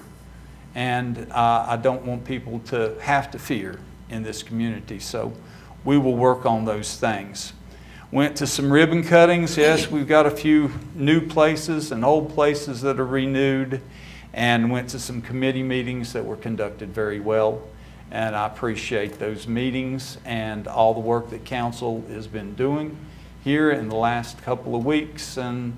And I don't want people to have to fear in this community. So we will work on those things. Went to some ribbon cuttings. Yes, we've got a few new places and old places that are renewed. And went to some committee meetings that were conducted very well. And I appreciate those meetings and all the work that council has been doing here in the last couple of weeks and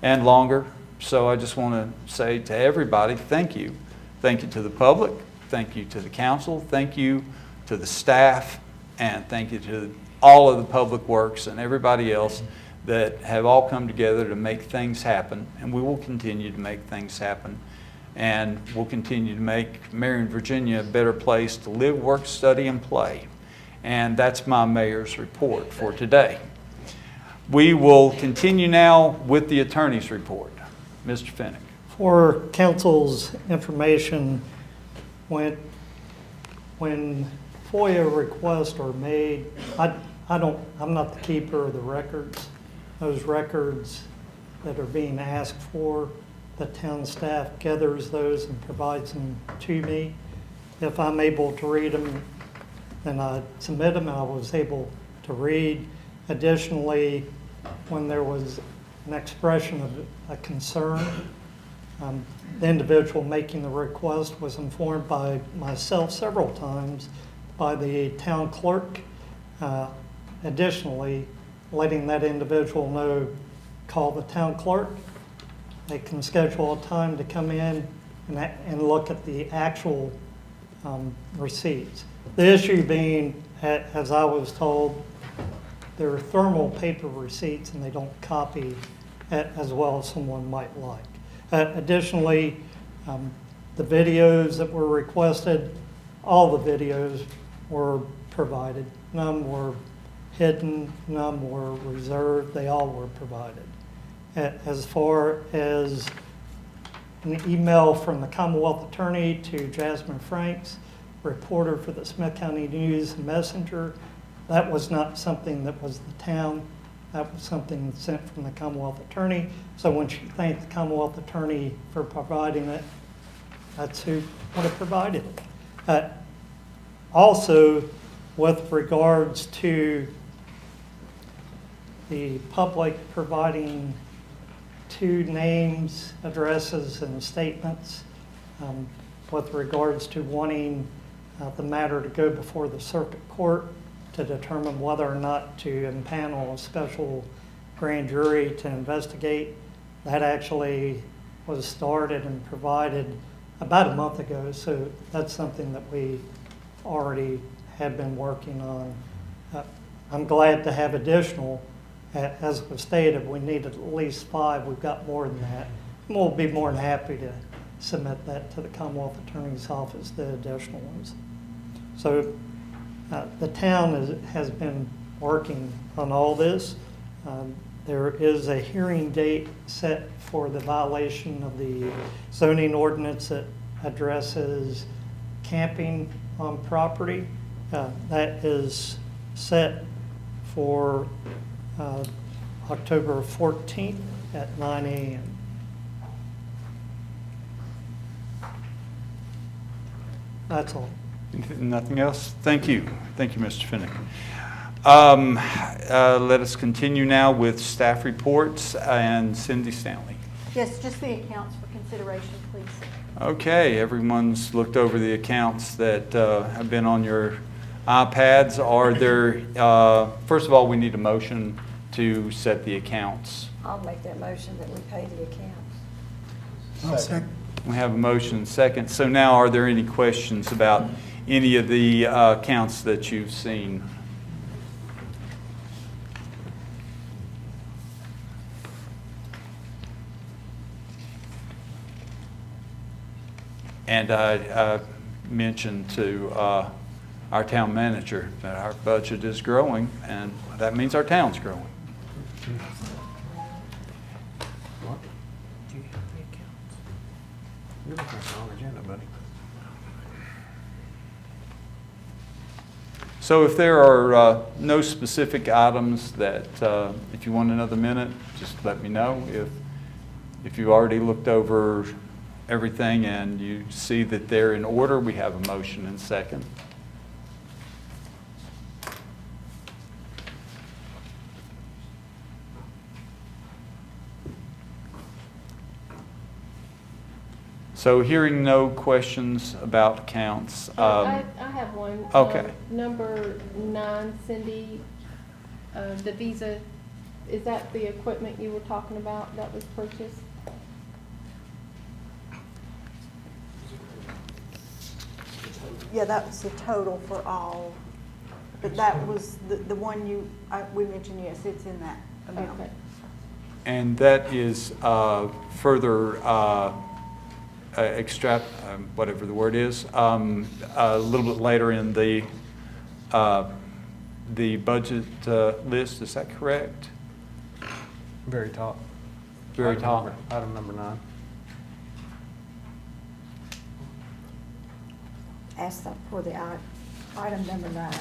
longer. So I just want to say to everybody, thank you. Thank you to the public. Thank you to the council. Thank you to the staff. And thank you to all of the public works and everybody else that have all come together to make things happen, and we will continue to make things happen. And we'll continue to make Marion, Virginia a better place to live, work, study, and play. And that's my mayor's report for today. We will continue now with the attorney's report. Mr. Finnick. For council's information, when FOIA requests are made, I'm not the keeper of the records. Those records that are being asked for, the town staff gathers those and provides them to me. If I'm able to read them, then I submit them. I was able to read. Additionally, when there was an expression of a concern, the individual making the request was informed by myself several times, by the town clerk. Additionally, letting that individual know, call the town clerk. They can schedule a time to come in and look at the actual receipts. The issue being, as I was told, they're thermal paper receipts and they don't copy as well as someone might like. Additionally, the videos that were requested, all the videos were provided. None were hidden, none were reserved, they all were provided. As far as an email from the Commonwealth Attorney to Jasmine Franks, reporter for the Smith County News and Messenger, that was not something that was the town. That was something sent from the Commonwealth Attorney. So when she thanked the Commonwealth Attorney for providing it, that's who would have provided it. Also, with regards to the public providing 2 names, addresses, and statements, with regards to wanting the matter to go before the circuit court to determine whether or not to impanel a special grand jury to investigate. That actually was started and provided about a month ago, so that's something that we already have been working on. I'm glad to have additional. As was stated, we needed at least 5. We've got more than that. And we'll be more than happy to submit that to the Commonwealth Attorney's Office, the additional ones. So the town has been working on all this. There is a hearing date set for the violation of the zoning ordinance that addresses camping on property. That is set for October 14th at 9 a.m. That's all. Nothing else? Thank you. Thank you, Mr. Finnick. Let us continue now with staff reports and Cindy Stanley. Yes, just the accounts for consideration, please. Okay, everyone's looked over the accounts that have been on your iPads. Are there, first of all, we need a motion to set the accounts. I'll make that motion that we pay the accounts. I'll second. We have a motion second. So now are there any questions about any of the accounts that you've seen? And I mentioned to our town manager that our budget is growing, and that means our town's growing. What? Do you have the accounts? You're looking at the wrong agenda, buddy. So if there are no specific items that, if you want another minute, just let me know. If you already looked over everything and you see that they're in order, we have a motion and second. So hearing no questions about accounts. I have one. Okay. Number 9, Cindy, the Visa, is that the equipment you were talking about that was purchased? Yeah, that was the total for all, but that was the one we mentioned, yes, it's in that amount. Okay. And that is further whatever the word is, a little bit later in the budget list. Is that correct? Very top. Very top. Item number 9. Ask them for the item number 9.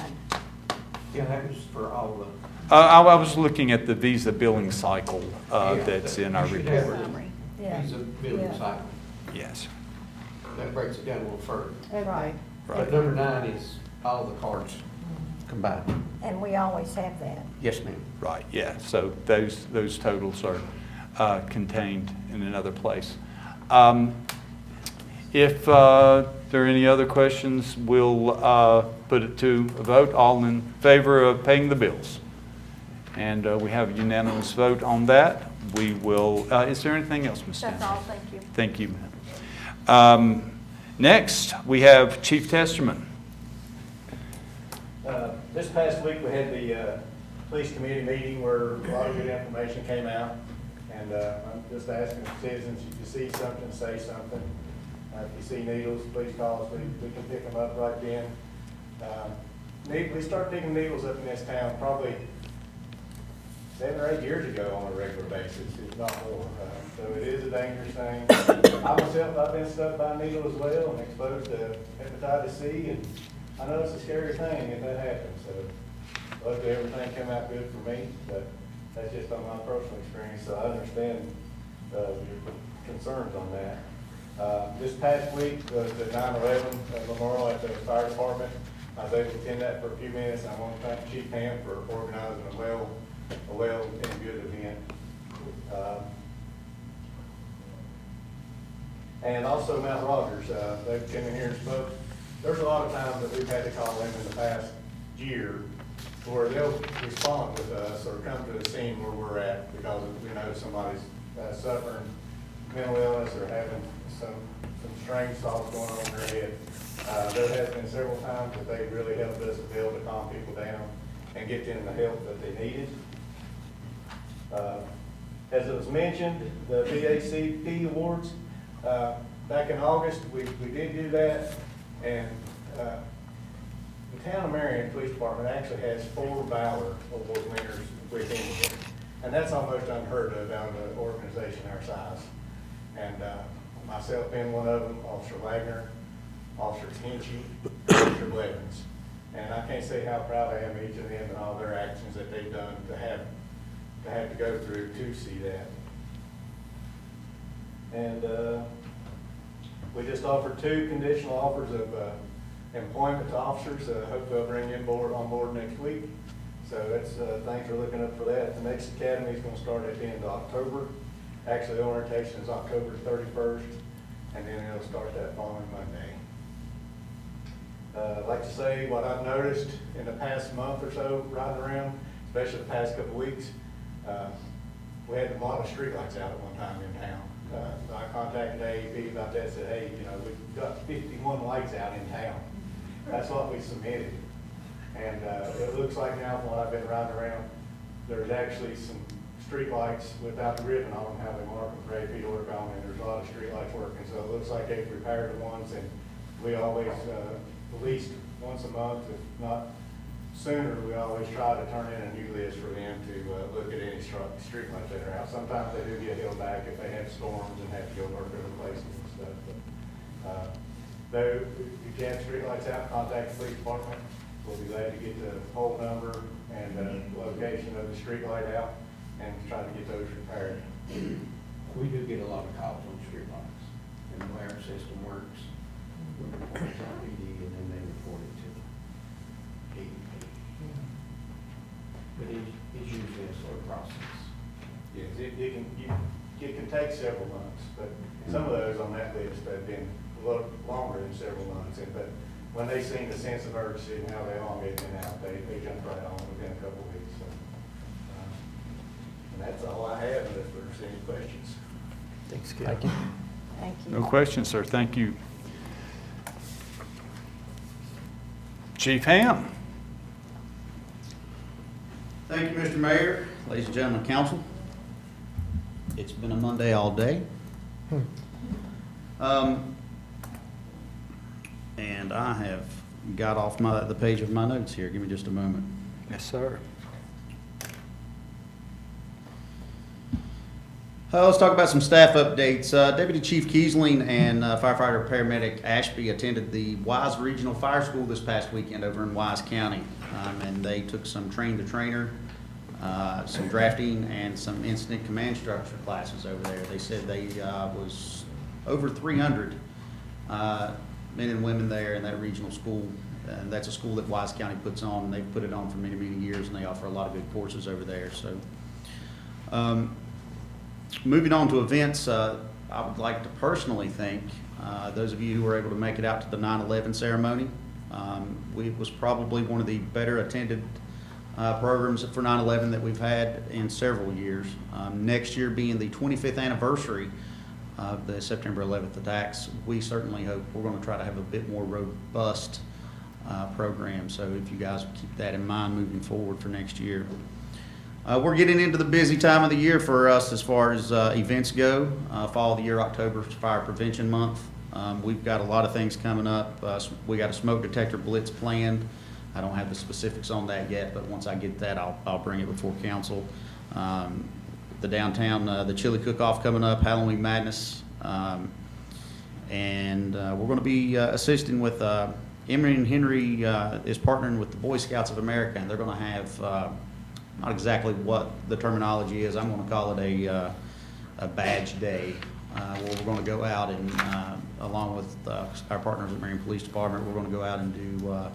Yeah, that was for all the. I was looking at the Visa billing cycle that's in our You should have report. Summary. Yeah. Visa billing Yeah. cycle. Yes. That breaks it down a little further. Right. But number 9 is all the cards combined. And we always have that. Yes, ma'am. Right, yeah, so those totals are contained in another place. If there are any other questions, we'll put it to a vote. All in favor of paying the bills? And we have a unanimous vote on that. We will, is there anything else, Ms. That's Stanley? all, thank you. Thank you, ma'am. Next, we have Chief Testerman. This past week, we had the police committee meeting where a lot of good information came out. And I'm just asking citizens, if you see something, say something. If you see needles, please call us. We can pick them up right then. We start picking needles up in this town probably 7 or 8 years ago on a regular basis, if not more. So it is a dangerous thing. I myself, I've been stuck by a needle as well and exposed to hepatitis C, and I know it's a scary thing if that happens. So luckily everything came out good for me, but that's just on my personal experience. So I understand your concerns on that. This past week was the 9/11 memorial at the fire department. I was able to attend that for a few minutes. I want to thank Chief Ham for organizing a well and good event. And also Mount Rogers, they've come in here and spoke. There's a lot of times that we've had to call them in the past year where they'll respond with us or come to the scene where we're at because we know somebody's suffering mental illness or having some strange thoughts going on in their head. There has been several times that they really helped us to be able to calm people down and get them the help that they needed. As it was mentioned, the VACP awards, back in August, we did do that, and the town of Marion Police Department actually has 4 Valor Award winners within it, and that's almost unheard of out of an organization our size. And myself being one of them, Officer Wagner, Officer Hinchy, Officer Blevins. And I can't say how proud I am of each of them and all their actions that they've done to have to go through to see that. And we just offered 2 conditional offers of employment to officers. Hopefully they'll bring you on board next week. So that's things we're looking up for that. The next academy is going to start at the end of October. Actually, the orientation is October 31st, and then it'll start that following Monday. I'd like to say what I've noticed in the past month or so riding around, especially the past couple of weeks. We had a lot of streetlights out at one time in town. I contacted AEP about that, said, hey, we've got 51 lights out in town. That's what we submitted. And it looks like now, from what I've been riding around, there's actually some street lights without the ribbon on them, how they mark them for AP to work on, and there's a lot of street lights working. So it looks like they've repaired the ones, and we always, at least once a month, if not sooner, we always try to turn in a new list for them to look at any street lights that are out. Sometimes they do get held back if they have storms and have to go work other places and stuff. But though if you have street lights out, contact the police department. We'll be glad to get the pole number and the location of the street light out and try to get those repaired. We do get a lot of calls on streetlights, and the way our system works, we report it to PD and then they report it to AEP. But it's usually a slow process. Yes, it can take several months, but some of those on that list have been a little longer than several months. But when they seen the sense of urgency and how they all get in and out, they jumped right on within a couple of weeks. So, and that's all I have, unless there's any questions. Thanks, Ken. Thank you. No questions, sir. Thank you. Chief Ham. Thank you, Mr. Mayor. Ladies and gentlemen, council, it's been a Monday all day. And I have got off the page of my notes here. Give me just a moment. Yes, sir. Let's talk about some staff updates. Deputy Chief Kiesling and firefighter paramedic Ashby attended the Wise Regional Fire School this past weekend over in Wise County. And they took some train-the-trainer, some drafting, and some incident command structure classes over there. They said they was over 300 men and women there in that regional school. And that's a school that Wise County puts on, and they've put it on for many, many years, and they offer a lot of good courses over there. So, moving on to events, I would like to personally thank those of you who were able to make it out to the 9/11 ceremony. It was probably one of the better attended programs for 9/11 that we've had in several years. Next year being the 25th anniversary of the September 11th attacks, we certainly hope we're going to try to have a bit more robust program. So if you guys would keep that in mind moving forward for next year. We're getting into the busy time of the year for us as far as events go. Fall of the year, October is Fire Prevention Month. We've got a lot of things coming up. We got a smoke detector blitz planned. I don't have the specifics on that yet, but once I get that, I'll bring it before council. The downtown, the chili cook-off coming up, Halloween Madness. And we're going to be assisting with Emory and Henry is partnering with the Boy Scouts of America, and they're going to have not exactly what the terminology is. I'm going to call it a badge day, where we're going to go out and, along with our partners at Marion Police Department, we're going to go out and do a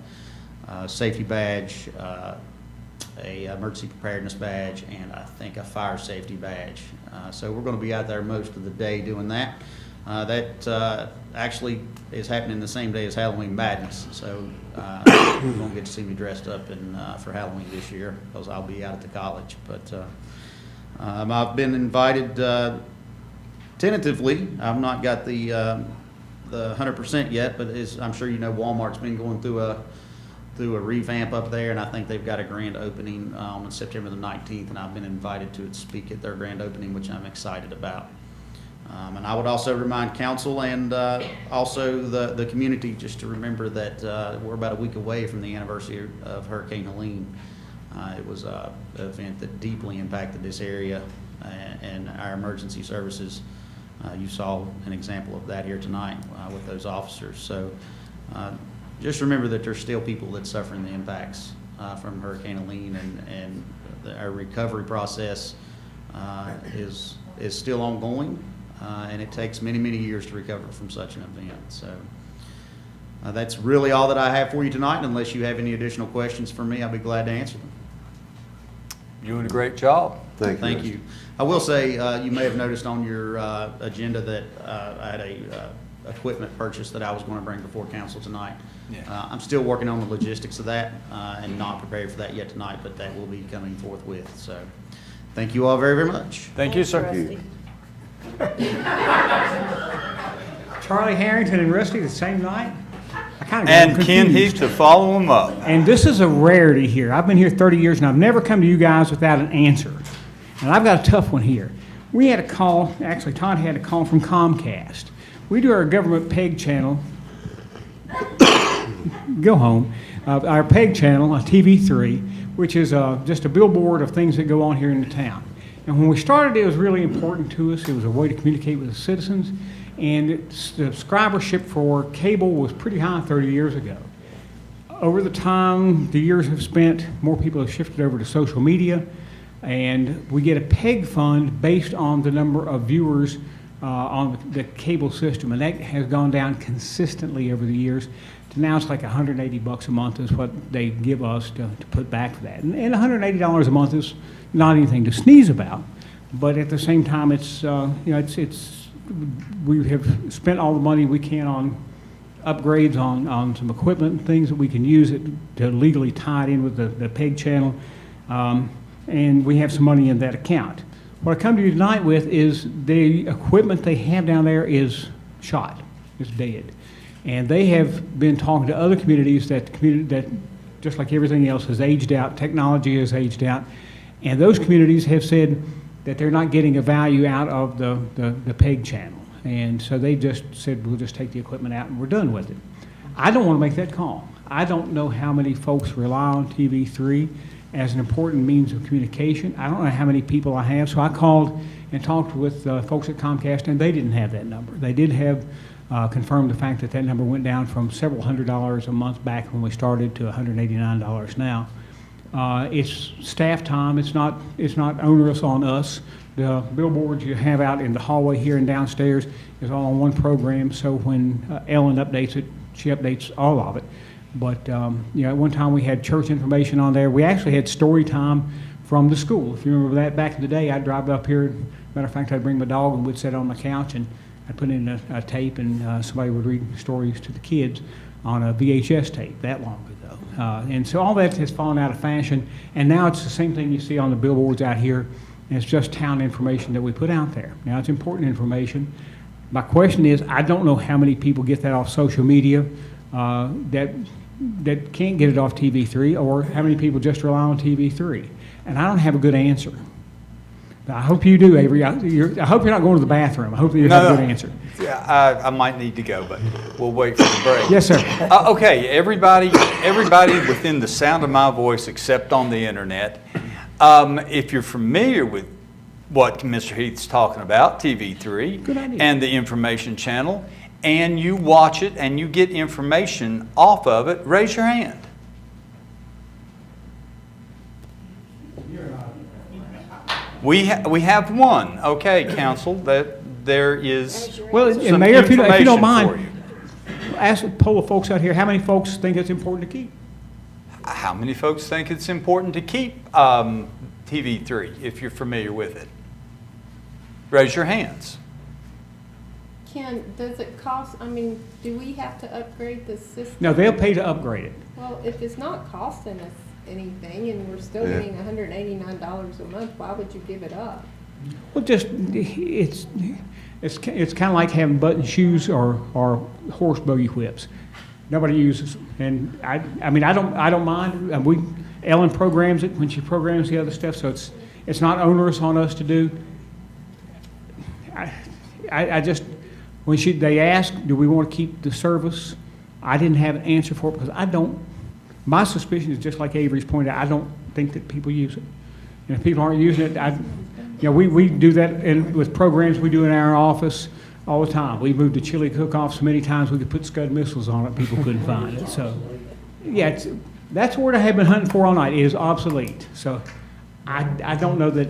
safety badge, a emergency preparedness badge, and I think a fire safety badge. So we're going to be out there most of the day doing that. That actually is happening the same day as Halloween Madness, so you're going to get to see me dressed up for Halloween this year because I'll be out at the college. But I've been invited tentatively. I've not got the 100% yet, but I'm sure you know Walmart's been going through a revamp up there, and I think they've got a grand opening on September the 19th, and I've been invited to speak at their grand opening, which I'm excited about. And I would also remind council and also the community just to remember that we're about a week away from the anniversary of Hurricane Helene. It was an event that deeply impacted this area and our emergency services. You saw an example of that here tonight with those officers. So just remember that there's still people that's suffering the impacts from Hurricane Helene, and our recovery process is still ongoing. And it takes many, many years to recover from such an event. So that's really all that I have for you tonight. Unless you have any additional questions for me, I'll be glad to answer them. You're doing a great job. Thank you. I will say, you may have noticed on your agenda that I had a equipment purchase that I was going to bring before council tonight. Yeah. I'm still working on the logistics of that and not prepared for that yet tonight, but that will be coming forthwith. So thank you all very, very much. Thank you, sir. Charlie Harrington and Rusty the same night? And Ken Heath to follow him up. And this is a rarity here. I've been here 30 years and I've never come to you guys without an answer. And I've got a tough one here. We had a call, actually Todd had a call from Comcast. We do our government PEG channel, go home, our PEG channel on TV3, which is just a billboard of things that go on here in the town. And when we started, it was really important to us. It was a way to communicate with the citizens. And the subscribership for cable was pretty high 30 years ago. Over the time the years have spent, more people have shifted over to social media. And we get a PEG fund based on the number of viewers on the cable system. And that has gone down consistently over the years. Now it's like $180 a month is what they give us to put back for that. And $180 a month is not anything to sneeze about, but at the same time, it's we have spent all the money we can on upgrades on some equipment and things that we can use it to legally tie it in with the PEG channel, and we have some money in that account. What I come to you tonight with is the equipment they have down there is shot, it's dead. And they have been talking to other communities that just like everything else has aged out, technology has aged out, And those communities have said that they're not getting a value out of the PEG channel. And so they just said, we'll just take the equipment out and we're done with it. I don't want to make that call. I don't know how many folks rely on TV3 as an important means of communication. I don't know how many people I have. So I called and talked with folks at Comcast, and they didn't have that number. They did have confirmed the fact that that number went down from several $100s a month back when we started to $189 now. It's staff time. It's not onerous on us. The billboards you have out in the hallway here and downstairs is all on one program. So when Ellen updates it, she updates all of it. But at one time we had church information on there. We actually had story time from the school. If you remember that back in the day, I'd drive up here. Matter of fact, I'd bring my dog and we'd sit on the couch and I'd put in a tape, and somebody would read stories to the kids on a VHS tape that long ago. And so all that has fallen out of fashion, and now it's the same thing you see on the billboards out here, and it's just town information that we put out there. Now, it's important information. My question is, I don't know how many people get that off social media that can't get it off TV3, or how many people just rely on TV3. And I don't have a good answer. I hope you do, Avery. I hope you're not going to the bathroom. I hope you have a good answer. Yeah, I might need to go, but we'll wait for the break. Yes, sir. Okay, everybody within the sound of my voice, except on the internet, if you're familiar with what Mr. Heath's talking about, TV3 and the information channel, and you watch it and you get information off of it, raise your hand. We have one. Okay, council, that there is well, some Mayor, if you don't for mind, you. ask a poll of folks out here, how many folks think it's important to keep? How many folks think it's important to keep TV3, if you're familiar with it? Raise your hands. Ken, does it cost, do we have to upgrade the system? No, they'll pay to upgrade it. Well, if it's not costing us anything and we're still getting $189 a month, why would you give it up? Well, just, it's kind of like having button shoes or horse buggy whips. Nobody uses them. And I don't mind. Ellen programs it when she programs the other stuff, so it's not onerous on us to do. I just, when they asked, do we want to keep the service? I didn't have an answer for it because my suspicion is just like Avery's pointed out, I don't think that people use it. And if people aren't using it, we do that with programs we do in our office all the time. We moved the chili cook-off so many times we could put Scud missiles on it, people couldn't find it. So, yeah, that's the word I have been hunting for all night. It is obsolete. So I don't know that,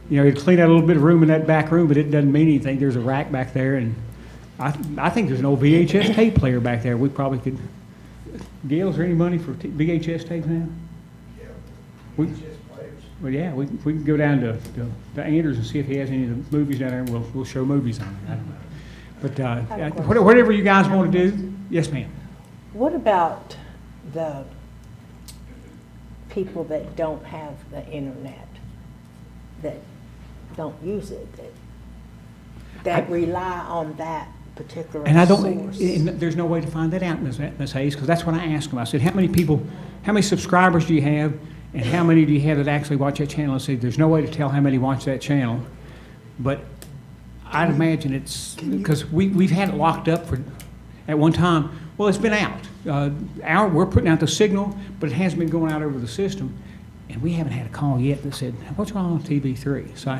it'd clean out a little bit of room in that back room, but it doesn't mean anything. There's a rack back there, and I think there's an old VHS tape player back there. We probably could. Gail, is there any money for VHS tapes now? Yeah, VHS players. Well, yeah, we can go down to Anders and see if he has any of the movies down there, and we'll show movies on it. I don't know. But whatever you guys want to do, yes, ma'am. What about the people that don't have the internet, that don't use it, that rely on that particular source? And there's no way to find that out, Ms. Hayes, because that's what I asked them. I said, how many subscribers do you have, and how many do you have that actually watch that channel? I said, there's no way to tell how many watch that channel, but I'd imagine it's, because we've had it locked up at one time. Well, it's been out. We're putting out the signal, but it hasn't been going out over the system, and we haven't had a call yet that said, what's wrong with TV3? So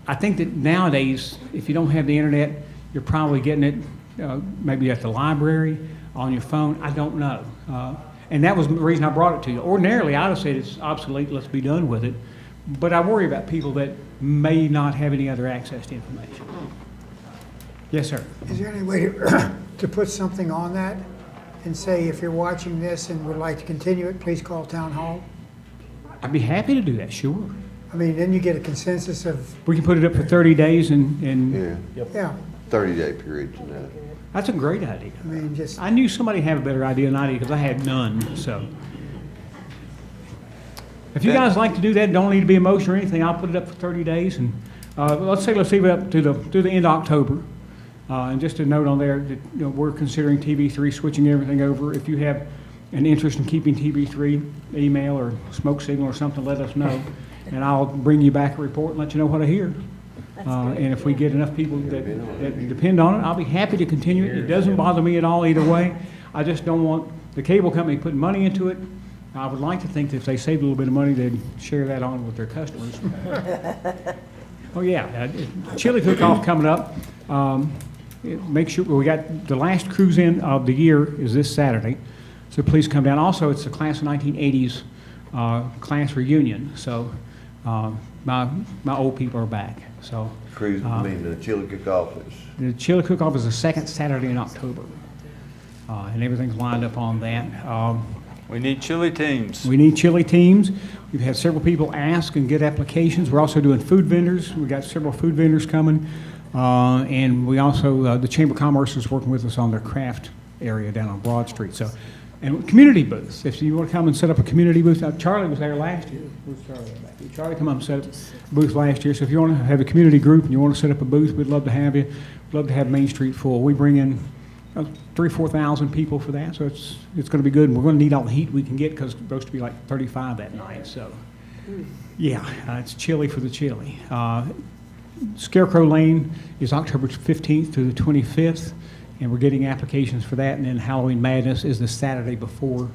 I think that nowadays, if you don't have the internet, you're probably getting it maybe at the library, on your phone. I don't know. And that was the reason I brought it to you. Ordinarily, I would have said it's obsolete, let's be done with it. But I worry about people that may not have any other access to information. Yes, sir. Is there any way to put something on that and say, if you're watching this and would like to continue it, please call Town Hall? I'd be happy to do that, sure. Then you get a consensus of... We can put it up for 30 days and Yeah. 30-day period, That's a great idea. Just... I knew somebody had a better idea than I did because I had none, so. If you guys like to do that, don't need to be a motion or anything, I'll put it up for 30 days. And let's leave it up to the end of October. And just a note on there that we're considering TV3 switching everything over. If you have an interest in keeping TV3, email or smoke signal or something, let us know. and I'll bring you back a report and let you know what I hear. That's good. And if we get enough people that depend on it, I'll be happy to continue it. It doesn't bother me at all either way. I just don't want the cable company putting money into it. I would like to think that if they saved a little bit of money, they'd share that on with their customers. Oh, yeah, chili cook-off coming up. Make sure, we got the last cruise in of the year is this Saturday, so please come down. Also, it's the class of 1980s class reunion, so my old people are back. So Cruise, I mean, the chili cook-off is. the chili cook-off is the second Saturday in October, and everything's lined up on that. We need chili teams. We need chili teams. We've had several people ask and get applications. We're also doing food vendors. We've got several food vendors coming. And we also, the Chamber of Commerce is working with us on their craft area down on Broad Street. So, and community booths. If you want to come and set up a community booth, Charlie was there last year. Where's Charlie back here? Charlie come up and set up a booth last year. So if you want to have a community group and you want to set up a booth, we'd love to have you. We'd love to have Main Street full. We bring in 3,000 or 4,000 people for that, so it's going to be good. And we're going to need all the heat we can get because it's supposed to be like 35 that night. So, yeah, it's chilly for the chili. Scarecrow Lane is October 15th to the 25th, and we're getting applications for that. And then Halloween Madness is the Saturday before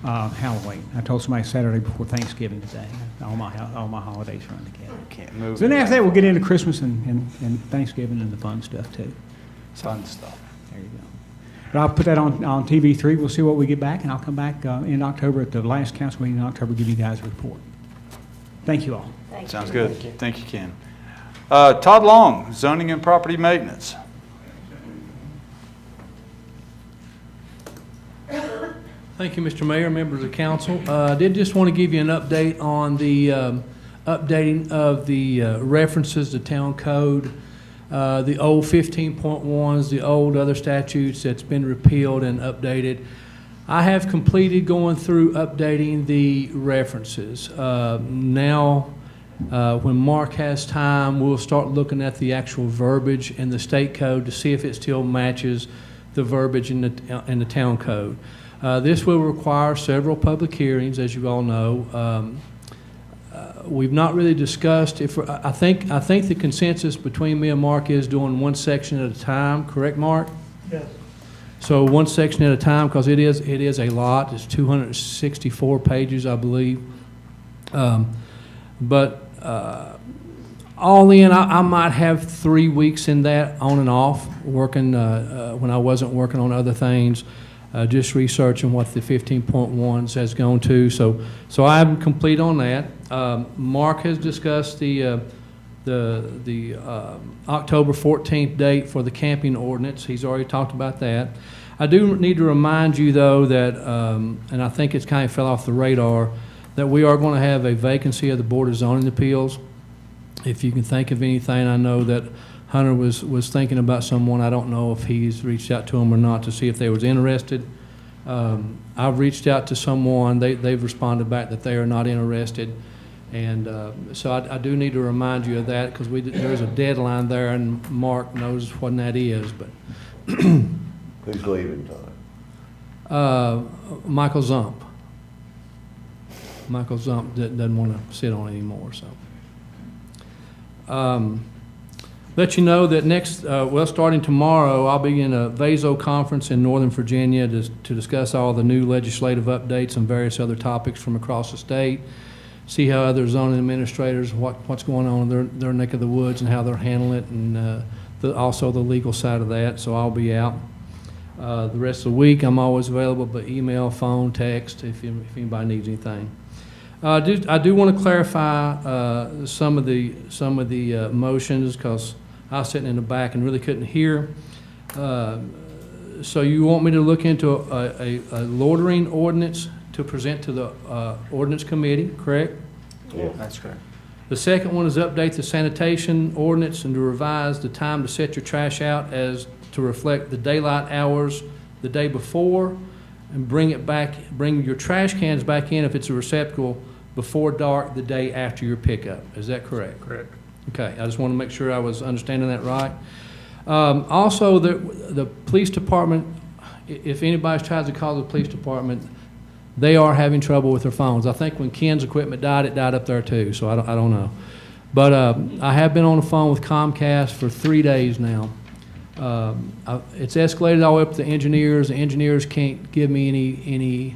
Halloween. I told somebody Saturday before Thanksgiving today. All my holidays run together. Can't move. So then after that, we'll get into Christmas and Thanksgiving and the fun stuff too. Fun stuff. There you go. But I'll put that on TV3. We'll see what we get back, and I'll come back in October at the last council meeting in October, give you guys a report. Thank you all. Sounds good. Thank you, Ken. Todd Long, Zoning and Property Maintenance. Thank you, Mr. Mayor, members of council. I did just want to give you an update on the updating of the references to town code, the old 15.1s, the old other statutes that's been repealed and updated. I have completed going through updating the references. Now, when Mark has time, we'll start looking at the actual verbiage in the state code to see if it still matches the verbiage in the town code. This will require several public hearings, as you all know. We've not really discussed if I think the consensus between me and Mark is doing one section at a time. Correct, Mark? Yes. So one section at a time, because it is a lot. It's 264 pages, I believe. But all in, I might have 3 weeks in that on and off, working when I wasn't working on other things, just researching what the 15.1s has gone to. So I'm complete on that. Mark has discussed the October 14th date for the camping ordinance. He's already talked about that. I do need to remind you, though, that, and I think it's kind of fell off the radar, that we are going to have a vacancy of the Board of Zoning Appeals. If you can think of anything, I know that Hunter was thinking about someone. I don't know if he's reached out to them or not to see if they was interested. I've reached out to someone. They've responded back that they are not interested. And so I do need to remind you of that because there's a deadline there, and Mark knows when that is. But Who's leaving, Todd? Michael Zump. Michael Zump doesn't want to sit on it anymore. So, let you know that next, starting tomorrow, I'll be in a VASO conference in Northern Virginia to discuss all the new legislative updates and various other topics from across the state. See how other zoning administrators, what's going on in their neck of the woods and how they're handling it, and also the legal side of that. So I'll be out. The rest of the week, I'm always available, but email, phone, text, if anybody needs anything. I do want to clarify some of the motions because I was sitting in the back and really couldn't hear. So you want me to look into a loitering ordinance to present to the ordinance committee, correct? Yeah, that's correct. The second one is update the sanitation ordinance and to revise the time to set your trash out as to reflect the daylight hours the day before, and bring your trash cans back in if it's a receptacle before dark the day after your pickup. Is that correct? Correct. Okay, I just want to make sure I was understanding that right. Also, the police department, if anybody tries to call the police department, they are having trouble with their phones. I think when Ken's equipment died, it died up there too, so I don't know. But I have been on the phone with Comcast for 3 days now. It's escalated all the way up to the engineers. The engineers can't give me any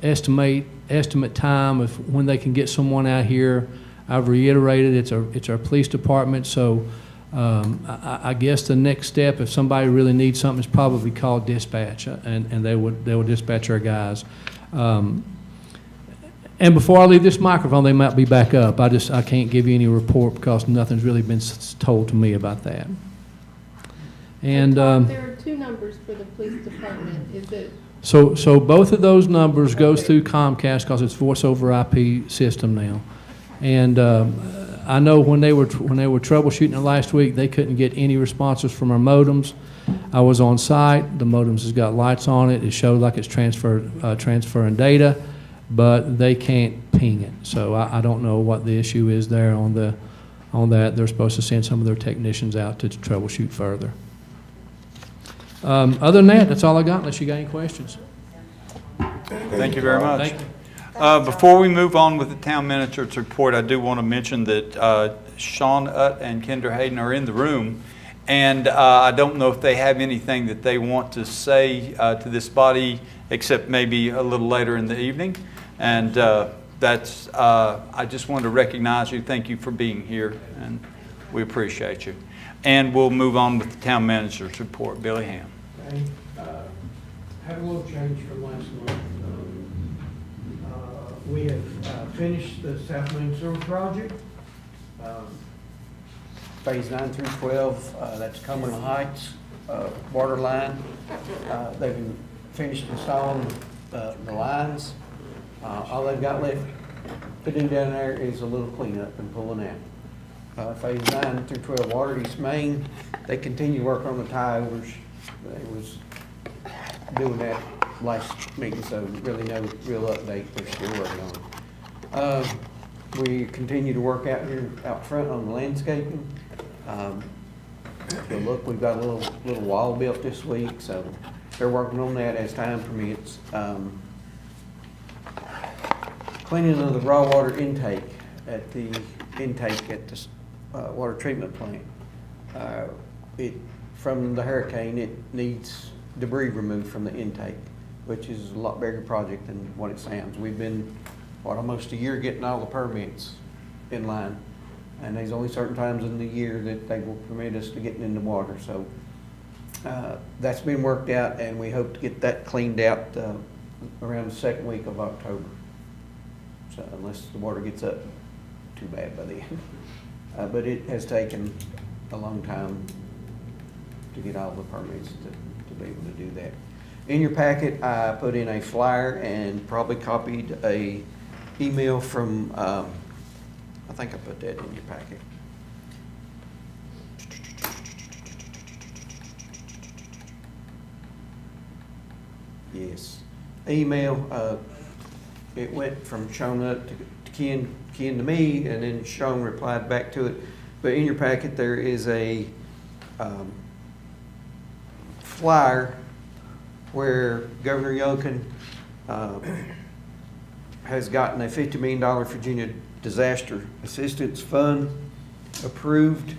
estimate time of when they can get someone out here. I've reiterated it's our police department, so I guess the next step, if somebody really needs something, is probably call dispatch, and they will dispatch our guys. And before I leave this microphone, they might be back up. I can't give you any report because nothing's really been told to me about that. And there are 2 numbers for the police department. Is it? So both of those numbers goes through Comcast because it's voice over IP system now. And I know when they were troubleshooting it last week, they couldn't get any responses from our modems. I was on site. The modems has got lights on it. It showed like it's transferring data, but they can't ping it. So I don't know what the issue is there on that. They're supposed to send some of their technicians out to troubleshoot further. Other than that, that's all I got, unless you got any questions. Thank you very much. Thank you. Before we move on with the town manager's report, I do want to mention that Sean Utt and Kendra Hayden are in the room, and I don't know if they have anything that they want to say to this body, except maybe a little later in the evening. And I just wanted to recognize you. Thank you for being here, and we appreciate you. And we'll move on with the town manager's report. Billy Ham. Okay. Had a little change from last month. We have finished the South Main Sewer Project. Phase 9 through 12, that's Cumberland Heights water line. They've finished installing the lines. All they've got left to do down there is a little cleanup and pulling out. Phase 9 through 12 water, East Main, they continue to work on the tie overs. They was doing that last meeting, so really no real update. They're still working on it. We continue to work out here out front on the landscaping. So look, we've got a little wall built this week, so they're working on that as time permits. Cleaning of the raw water intake at the water treatment plant. From the hurricane, it needs debris removed from the intake, which is a lot bigger project than what it sounds. We've been, almost a year getting all the permits in line, and there's only certain times in the year that they will permit us to get in the water. So that's been worked out, and we hope to get that cleaned out around the second week of October. So unless the water gets up too bad by then. But it has taken a long time to get all the permits to be able to do that. In your packet, I put in a flyer and probably copied a email from, I think I put that in your packet. Yes. Email, it went from Sean up to Ken to me, and then Sean replied back to it. But in your packet, there is a flyer where Governor Youngkin has gotten a $50 million Virginia Disaster Assistance Fund approved,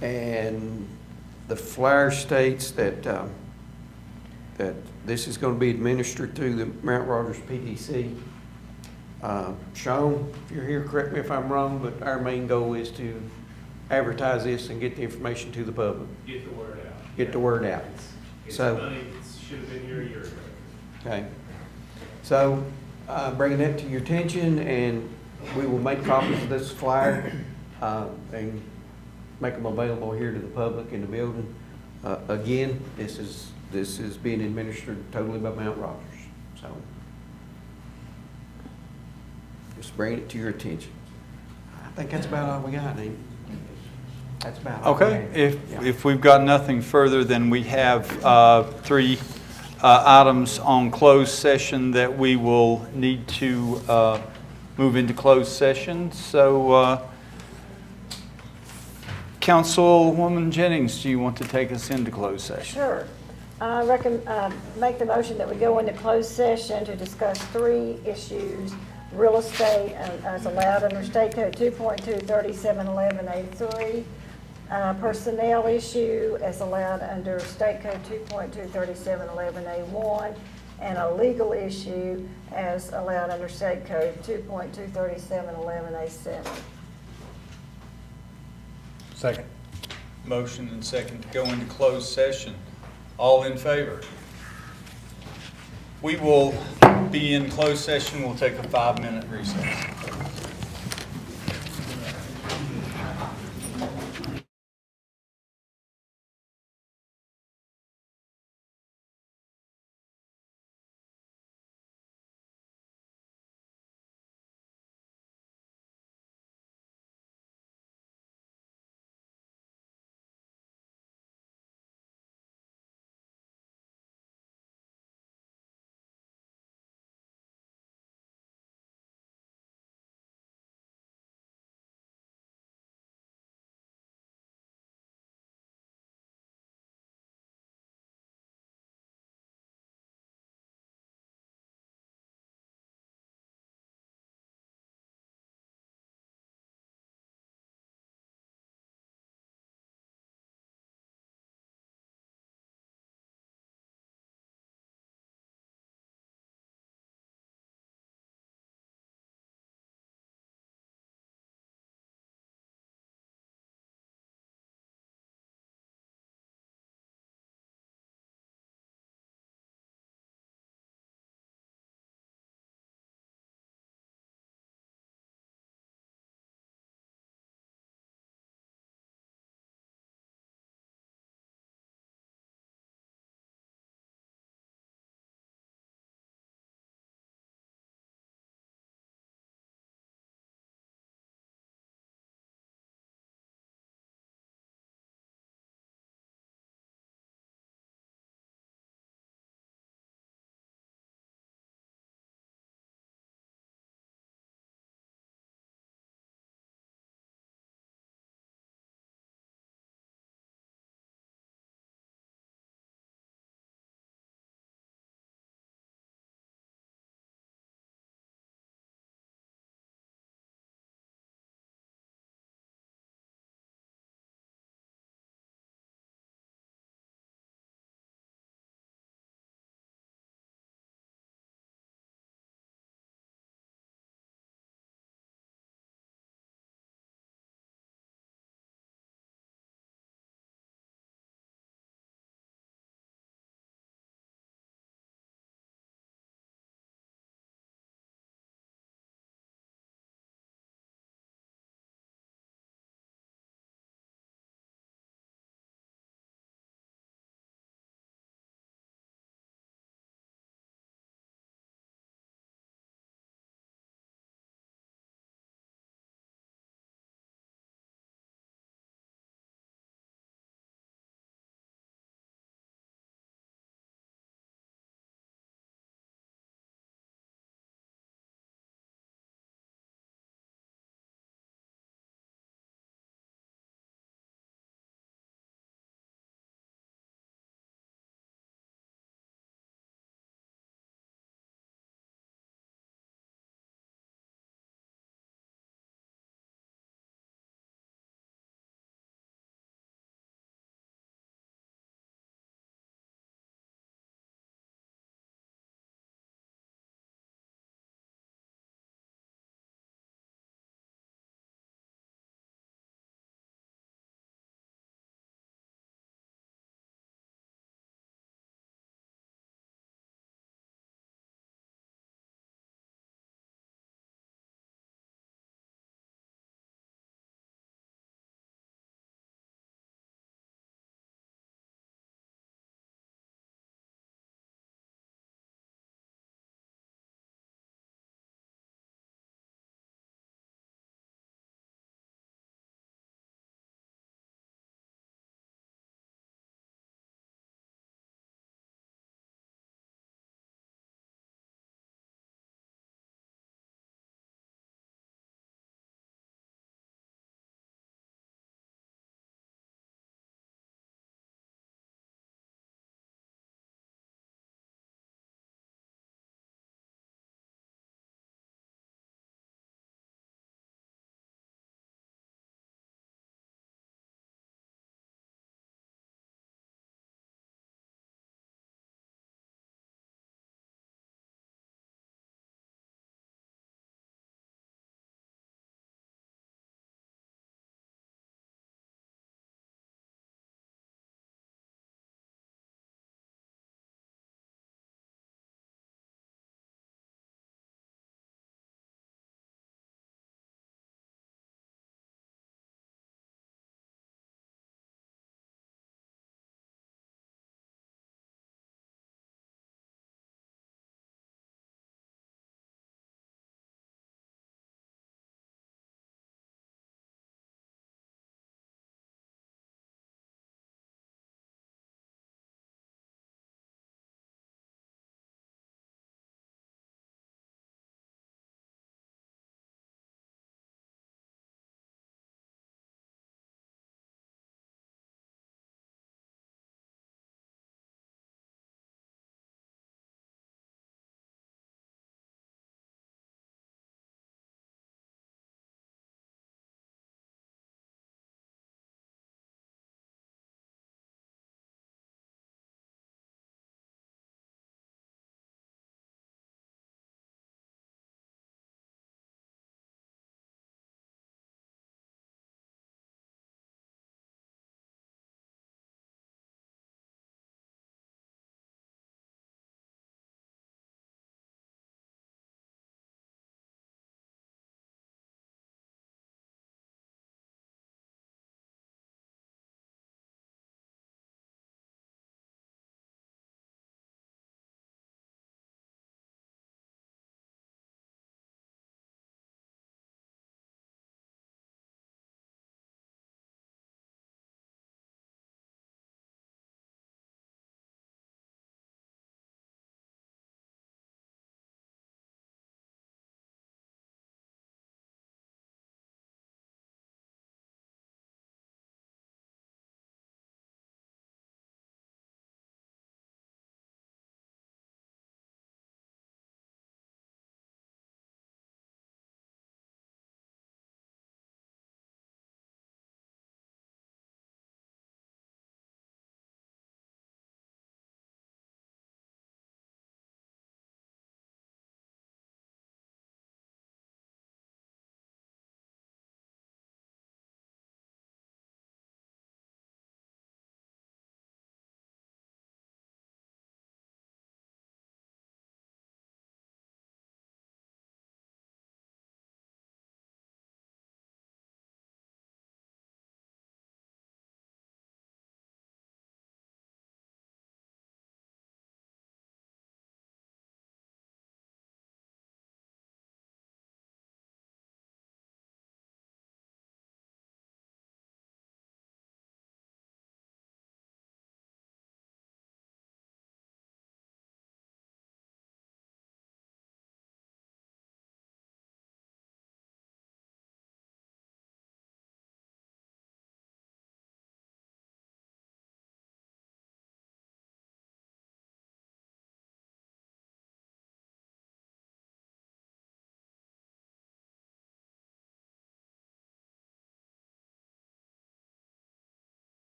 and the flyer states that that this is going to be administered through the Mount Rogers PDC. Sean, if you're here, correct me if I'm wrong, but our main goal is to advertise this and get the information to the public. Get the word out. Get the word out. So money should have been here a year ago. okay. So bringing that to your attention, and we will make copies of this flyer and make them available here to the public in the building. Again, this is being administered totally by Mount Rogers. So just bring it to your attention. I think that's about all we got, Nate. That's about all. Okay, if we've got nothing further, then we have 3 items on closed session that we will need to move into closed session. So, Councilwoman Jennings, do you want to take us into closed session? Sure. Make the motion that we go into closed session to discuss 3 issues. Real estate as allowed under State Code 2.23711A3. Personnel issue as allowed under State Code 2.23711A1. And a legal issue as allowed under State Code 2.23711A7. Second. Motion and second to go into closed session. All in favor? We will be in closed session. We'll take a 5-minute recess.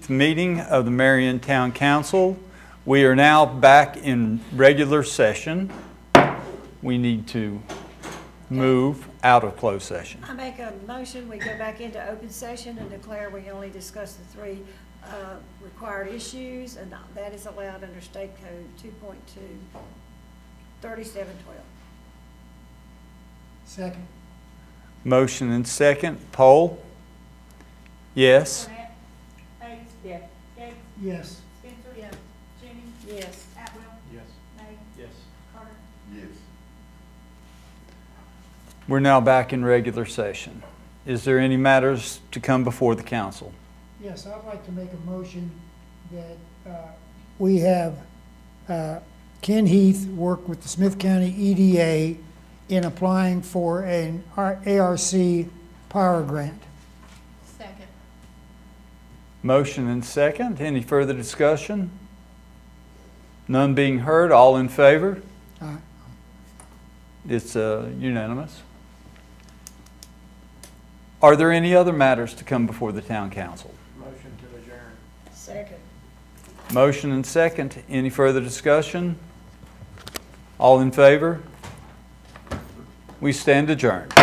14th meeting of the Marion Town Council. We are now back in regular session. We need to move out of closed session. I make a motion, we go back into open session and declare we only discuss the three required issues, and that is allowed under State Code 2.23712. Second. Motion and second. Poll? Yes. Bates? Yes. Gates? Yes. Spencer? Yes. Jennings? Yes. Atwell? Yes. May? Yes. Carter? Yes. We're now back in regular session. Is there any matters to come before the council? Yes, I'd like to make a motion that we have Ken Heath work with the Smith County EDA in applying for an ARC power grant. Second. Motion and second. Any further discussion? None being heard. All in favor? Aye. It's unanimous. Are there any other matters to come before the town council? Motion to adjourn. Second. Motion and second. Any further discussion? All in favor? We stand adjourned.